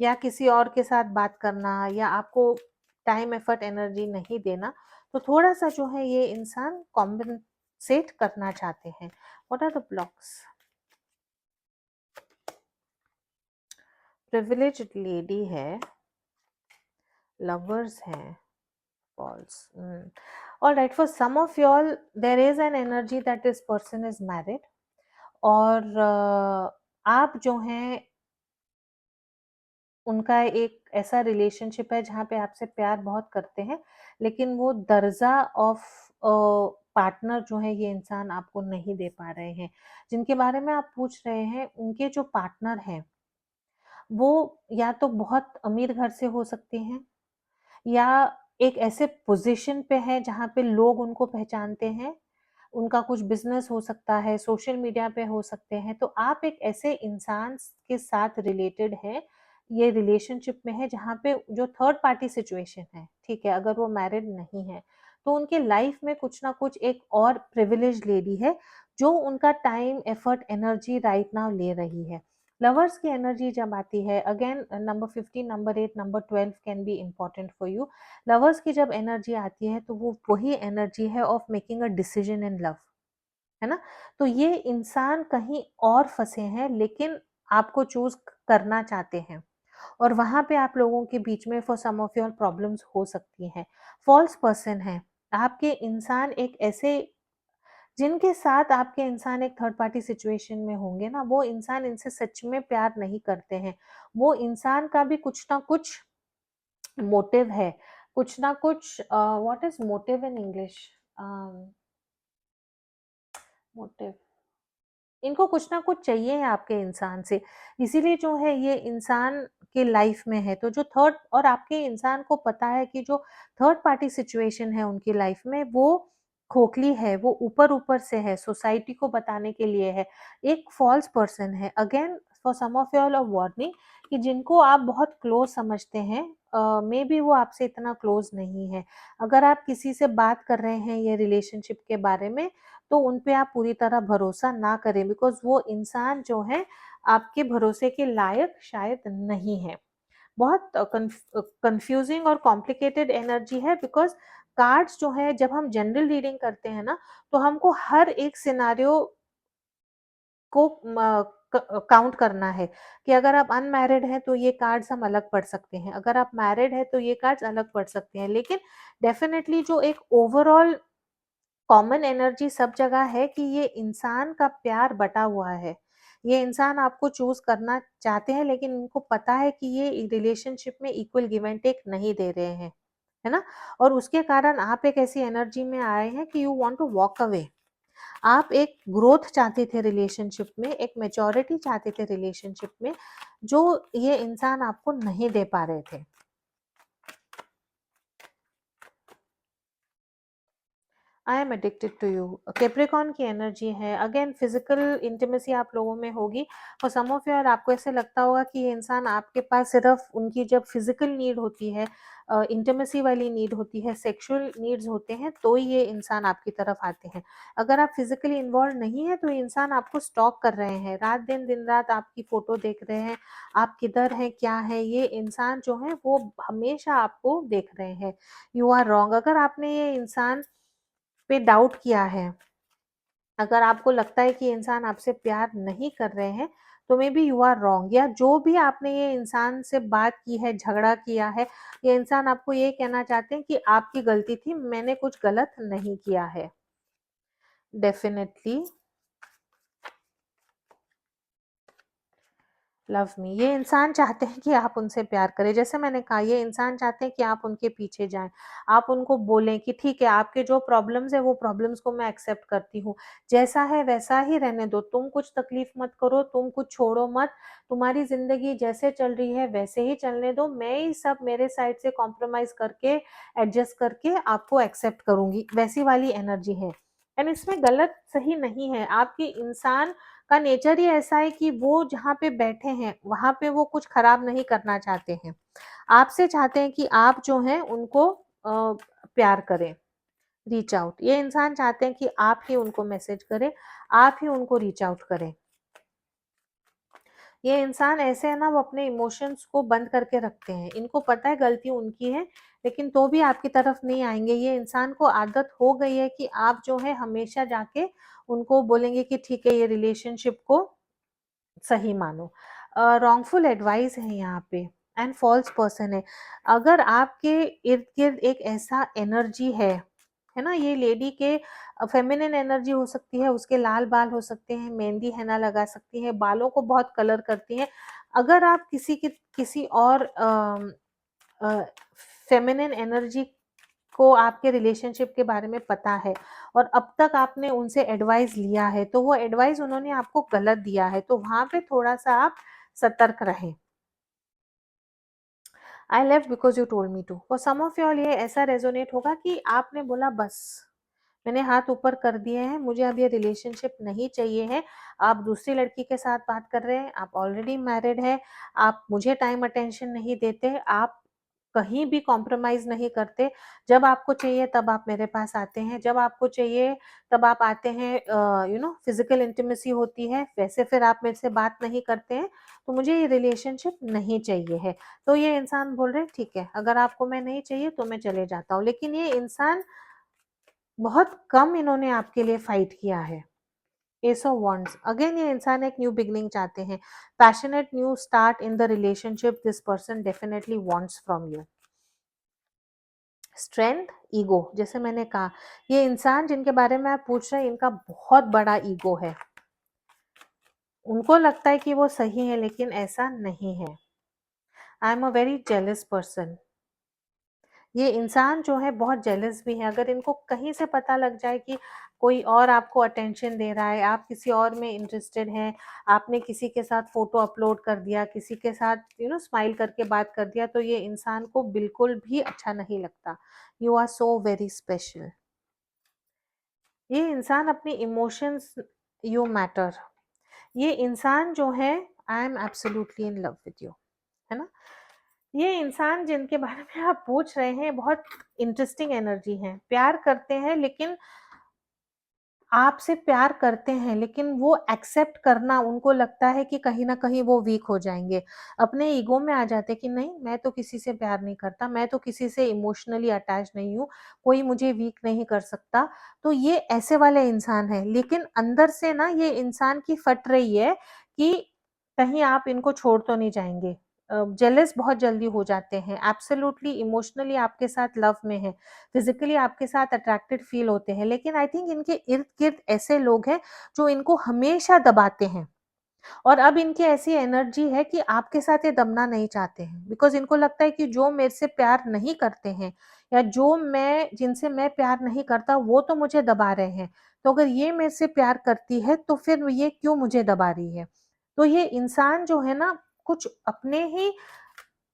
या किसी और के साथ बात करना, या आपको टाइम, एफर्ट, एनर्जी नहीं देना, तो थोड़ा-सा जो है ये इंसान कॉम्पेंसेट करना चाहते हैं। What are the blocks? Privileged lady है, लवर्स हैं, false. All right, for some of y'all, there is an energy that this person is married, और आप जो हैं उनका एक ऐसा रिलेशनशिप है जहाँ पे आपसे प्यार बहुत करते हैं, लेकिन वो दर्जा ऑफ पार्टनर जो है ये इंसान आपको नहीं दे पा रहे हैं। जिनके बारे में आप पूछ रहे हैं, उनके जो पार्टनर हैं, वो या तो बहुत अमीर घर से हो सकते हैं या एक ऐसे पोज़ीशन पे हैं जहाँ पे लोग उनको पहचानते हैं। उनका कुछ बिज़नेस हो सकता है, सोशल मीडिया पे हो सकते हैं। तो आप एक ऐसे इंसान के साथ रिलेटेड हैं, ये रिलेशनशिप में है जहाँ पे जो थर्ड पार्टी सिचुएशन है, ठीक है? अगर वो मैरिड नहीं है, तो उनके लाइफ में कुछ ना कुछ एक और प्रिविलेज्ड लेडी है, जो उनका time, effort, energy right now ले रही है। लवर्स की एनर्जी जब आती है, again number 15, number 8, number 12 can be important for you. Lovers की जब एनर्जी आती है तो वो वही एनर्जी है of making a decision in love, है ना? तो ये इंसान कहीं और फंसे हैं लेकिन आपको चूज करना चाहते हैं और वहां पे आप लोगों के बीच में for some of your problems हो सकती हैं। फॉल्स पर्सन है आपके इंसान, एक ऐसे जिनके साथ आपके इंसान एक थर्ड पार्टी सिचुएशन में होंगे ना, वो इंसान इनसे सच में प्यार नहीं करते हैं। वो इंसान का भी कुछ ना कुछ मोटिव है, कुछ ना कुछ what is motive in English? Motive, इनको कुछ ना कुछ चाहिए है आपके इंसान से, इसीलिए जो है ये इंसान के लाइफ में है। तो जो थर्ड, और आपके इंसान को पता है कि जो थर्ड पार्टी सिचुएशन है उनकी लाइफ में वो खोखली है, वो ऊपर-ऊपर से है, सोसाइटी को बताने के लिए है। एक फॉल्स पर्सन है, again for some of you all a warning, कि जिनको आप बहुत क्लोज समझते हैं, मे बी वो आपसे इतना क्लोज नहीं है। अगर आप किसी से बात कर रहे हैं ये रिलेशनशिप के बारे में, तो उन पे आप पूरी तरह भरोसा ना करें, बिकॉज़ वो इंसान जो है आपके भरोसे के लायक शायद नहीं है। बहुत कंफ्यूजिंग और कॉम्प्लिकेटेड एनर्जी है, बिकॉज़ कार्ड्स जो है जब हम जनरल रीडिंग करते हैं ना, तो हमको हर एक सिनेरियो को काउंट करना है कि अगर आप अनमैरिड हैं तो ये कार्ड्स हम अलग पढ़ सकते हैं, अगर आप मैरिड हैं तो ये कार्ड्स अलग पढ़ सकते हैं। लेकिन डेफिनिटली जो एक ओवरऑल कॉमन एनर्जी सब जगह है कि ये इंसान का प्यार बटा हुआ है। ये इंसान आपको चूज़ करना चाहते हैं लेकिन उनको पता है कि ये रिलेशनशिप में इक्वल गिव एंड टेक नहीं दे रहे हैं, है ना? और उसके कारण आप एक ऐसी एनर्जी में आए हैं कि you want to walk away. आप एक ग्रोथ चाहते थे रिलेशनशिप में, एक मैच्योरिटी चाहते थे रिलेशनशिप में, जो ये इंसान आपको नहीं दे पा रहे थे। I am addicted to you, Capricorn की एनर्जी है। अगेन फिजिकल इंटीमेसी आप लोगों में होगी और सम ऑफ यू, और आपको ऐसे लगता होगा कि ये इंसान आपके पास सिर्फ उनकी जब फिजिकल नीड होती है, इंटीमेसी वाली नीड होती है, सेक्सुअल नीड्स होते हैं, तो ये इंसान आपकी तरफ आते हैं। अगर आप फिजिकली इन्वॉल्व नहीं है तो ये इंसान आपको स्टॉक कर रहे हैं, रात दिन दिन रात आपकी फोटो देख रहे हैं, आप किधर हैं, क्या है, ये इंसान जो है वो हमेशा आपको देख रहे हैं। You are wrong. अगर आपने ये इंसान पे डाउट किया है, अगर आपको लगता है कि ये इंसान आपसे प्यार नहीं कर रहे हैं, तो maybe you are wrong. या जो भी आपने ये इंसान से बात की है, झगड़ा किया है, ये इंसान आपको ये कहना चाहते हैं कि आपकी गलती थी, मैंने कुछ गलत नहीं किया है। डेफिनेटली लव मी, ये इंसान चाहते हैं कि आप उनसे प्यार करें। जैसे मैंने कहा, ये इंसान चाहते हैं कि आप उनके पीछे जाएं, आप उनको बोलें कि ठीक है, आपके जो प्रॉब्लम्स है वो प्रॉब्लम्स को मैं एक्सेप्ट करती हूँ, जैसा है वैसा ही रहने दो, तुम कुछ तकलीफ मत करो, तुम कुछ छोड़ो मत, तुम्हारी जिंदगी जैसे चल रही है वैसे ही चलने दो, मैं ही सब मेरे साइड से कॉम्प्रोमाइज करके, एडजस्ट करके आपको एक्सेप्ट करूंगी, वैसी वाली एनर्जी है। एंड इसमें गलत सही नहीं है, आपकी इंसान का नेचर ही ऐसा है कि वो जहाँ पे बैठे हैं वहां पे वो कुछ खराब नहीं करना चाहते हैं, आपसे चाहते हैं कि आप जो हैं उनको प्यार करें, रीच आउट। ये इंसान चाहते हैं कि आप ही उनको मैसेज करें, आप ही उनको रीच आउट करें। ये इंसान ऐसे है ना, वो अपने इमोशंस को बंद करके रखते हैं, इनको पता है गलती उनकी है, लेकिन तो भी आपकी तरफ नहीं आएंगे। ये इंसान को आदत हो गई है कि आप जो है हमेशा जाके उनको बोलेंगे कि ठीक है, ये रिलेशनशिप को सही मानो। रॉन्गफुल एडवाइस है यहाँ पे, एंड फॉल्स पर्सन है। अगर आपके इर्द गिर्द एक ऐसा एनर्जी है है ना, ये लेडी के फेमिनिन एनर्जी हो सकती है, उसके लाल बाल हो सकते हैं, मेहंदी henna लगा सकती है, बालों को बहुत कलर करती हैं। अगर आप किसी और फेमिनिन एनर्जी को आपके रिलेशनशिप के बारे में पता है और अब तक आपने उनसे एडवाइस लिया है, तो वो एडवाइस उन्होंने आपको गलत दिया है, तो वहां पे थोड़ा सा आप सतर्क रहें। I left because you told me to. For some of you all ये ऐसा रेजोनेट होगा कि आपने बोला बस, मैंने हाथ ऊपर कर दिए हैं, मुझे अब ये रिलेशनशिप नहीं चाहिए है। आप दूसरी लड़की के साथ बात कर रहे हैं, आप ऑलरेडी मैरिड है, आप मुझे टाइम अटेंशन नहीं देते, आप कहीं भी कॉम्प्रोमाइज नहीं करते। जब आपको चाहिए तब आप मेरे पास आते हैं, जब आपको चाहिए तब आप आते हैं, फिजिकल इंटीमेसी होती है, वैसे फिर आप मेरे से बात नहीं करते हैं, तो मुझे ये रिलेशनशिप नहीं चाहिए है। तो ये इंसान बोल रहे हैं ठीक है, अगर आपको मैं नहीं चाहिए तो मैं चले जाता हूँ। लेकिन ये इंसान बहुत कम इन्होंने आपके लिए फाइट किया है। एस ऑफ वॉन्ड्स, अगेन ये इंसान एक न्यू बिगनिंग चाहते हैं, passionate new start in the relationship this person definitely wants from you. Strength, ego, जैसे मैंने कहा, ये इंसान जिनके बारे में आप पूछ रहे हैं, इनका बहुत बड़ा ईगो है। उनको लगता है कि वो सही है, लेकिन ऐसा नहीं है। I am a very jealous person. ये इंसान जो है बहुत जेलस भी है। अगर इनको कहीं से पता लग जाए कि कोई और आपको अटेंशन दे रहा है, आप किसी और में इंटरेस्टेड हैं, आपने किसी के साथ फोटो अपलोड कर दिया, किसी के साथ स्माइल करके बात कर दिया, तो ये इंसान को बिल्कुल भी अच्छा नहीं लगता। You are so very special. ये इंसान अपनी इमोशंस, यू मैटर। ये इंसान जो है, I am absolutely in love with you, है ना। ये इंसान जिनके बारे में आप पूछ रहे हैं, बहुत इंटरेस्टिंग एनर्जी है। प्यार करते हैं, लेकिन आपसे प्यार करते हैं, लेकिन वो एक्सेप्ट करना उनको लगता है कि कहीं ना कहीं वो वीक हो जाएंगे। अपने ईगो में आ जाते हैं कि नहीं, मैं तो किसी से प्यार नहीं करता, मैं तो किसी से इमोशनली अटैच नहीं हूँ, कोई मुझे वीक नहीं कर सकता। तो ये ऐसे वाले इंसान है, लेकिन अंदर से ना ये इंसान की फट रही है कि कहीं आप इनको छोड़ तो नहीं जाएंगे। जेलस बहुत जल्दी हो जाते हैं, एब्सोल्युटली इमोशनली आपके साथ लव में है, फिजिकली आपके साथ अट्रैक्टेड फील होते हैं, लेकिन आई थिंक इनके इर्द गिर्द ऐसे लोग हैं जो इनको हमेशा दबाते हैं। और अब इनकी ऐसी एनर्जी है कि आपके साथ ये दबना नहीं चाहते हैं, बिकॉज इनको लगता है कि जो मेरे से प्यार नहीं करते हैं, या जो मैं जिनसे मैं प्यार नहीं करता, वो तो मुझे दबा रहे हैं, तो अगर ये मेरे से प्यार करती है तो फिर ये क्यों मुझे दबा रही है। तो ये इंसान जो है ना, कुछ अपने ही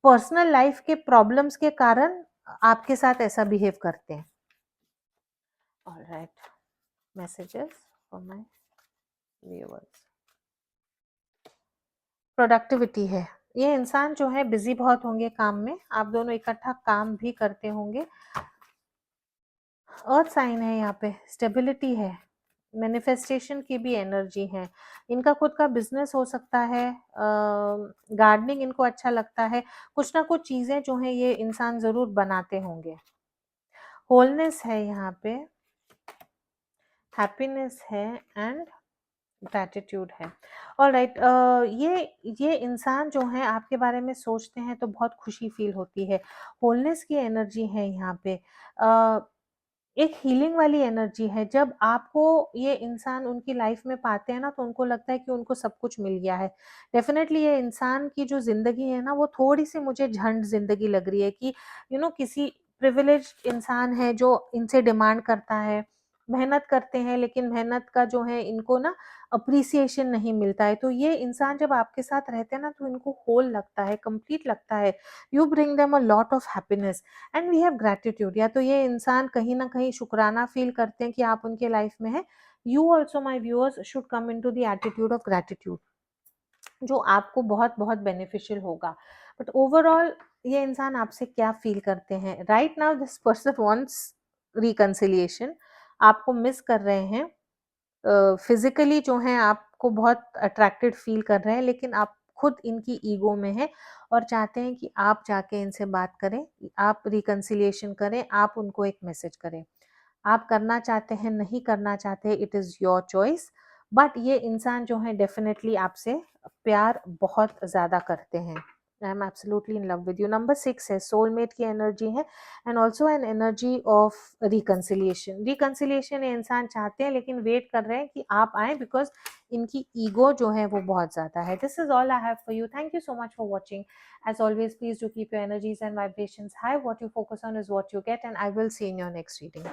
पर्सनल लाइफ के प्रॉब्लम्स के कारण आपके साथ ऐसा बिहेव करते हैं। All right, messages for my viewers. Productivity है, ये इंसान जो है बिजी बहुत होंगे काम में, आप दोनों इकट्ठा काम भी करते होंगे। अर्थ साइन है यहाँ पे, स्टेबिलिटी है, मैनिफेस्टेशन की भी एनर्जी है। इनका खुद का बिजनेस हो सकता है, गार्डनिंग इनको अच्छा लगता है, कुछ ना कुछ चीजें जो है ये इंसान जरूर बनाते होंगे। होलनेस है यहाँ पे, हैप्पीनेस है एंड ग्रैटिट्यूड है। ऑलराइट, ये इंसान जो है आपके बारे में सोचते हैं तो बहुत खुशी फील होती है। होलनेस की एनर्जी है यहाँ पे, एक हीलिंग वाली एनर्जी है। जब आपको ये इंसान उनकी लाइफ में पाते हैं ना, तो उनको लगता है कि उनको सब कुछ मिल गया है। डेफिनेटली ये इंसान की जो जिंदगी है ना, वो थोड़ी सी मुझे झंड जिंदगी लग रही है कि किसी प्रिविलेज इंसान है जो इनसे डिमांड करता है, मेहनत करते हैं, लेकिन मेहनत का जो है इनको ना अप्रिसिएशन नहीं मिलता है। तो ये इंसान जब आपके साथ रहते हैं ना, तो इनको होल लगता है, कंप्लीट लगता है। You bring them a lot of happiness and we have gratitude. या तो ये इंसान कहीं ना कहीं शुक्राना फील करते हैं कि आप उनके लाइफ में हैं। You also my viewers should come in to the attitude of gratitude, जो आपको बहुत बहुत बेनिफिशियल होगा। बट ओवरऑल ये इंसान आपसे क्या फील करते हैं? Right now this person wants reconciliation, आपको मिस कर रहे हैं, फिजिकली जो है आपको बहुत अट्रैक्टेड फील कर रहे हैं, लेकिन आप खुद इनकी ईगो में है और चाहते हैं कि आप जाके इनसे बात करें, आप रिकंसिलिएशन करें, आप उनको एक मैसेज करें। आप करना चाहते हैं, नहीं करना चाहते, it is your choice. But ये इंसान जो है डेफिनेटली आपसे प्यार बहुत ज़्यादा करते हैं। I am absolutely in love with you. Number 6 है सोलमेट की एनर्जी है and also an energy of reconciliation. Reconciliation ये इंसान चाहते हैं लेकिन वेट कर रहे हैं कि आप आए, बिकॉज इनकी ईगो जो है वो बहुत ज़्यादा है। This is all I have for you. Thank you so much for watching. As always please do keep your energies and vibrations high. What you focus on is what you get, and I will see you in your next reading.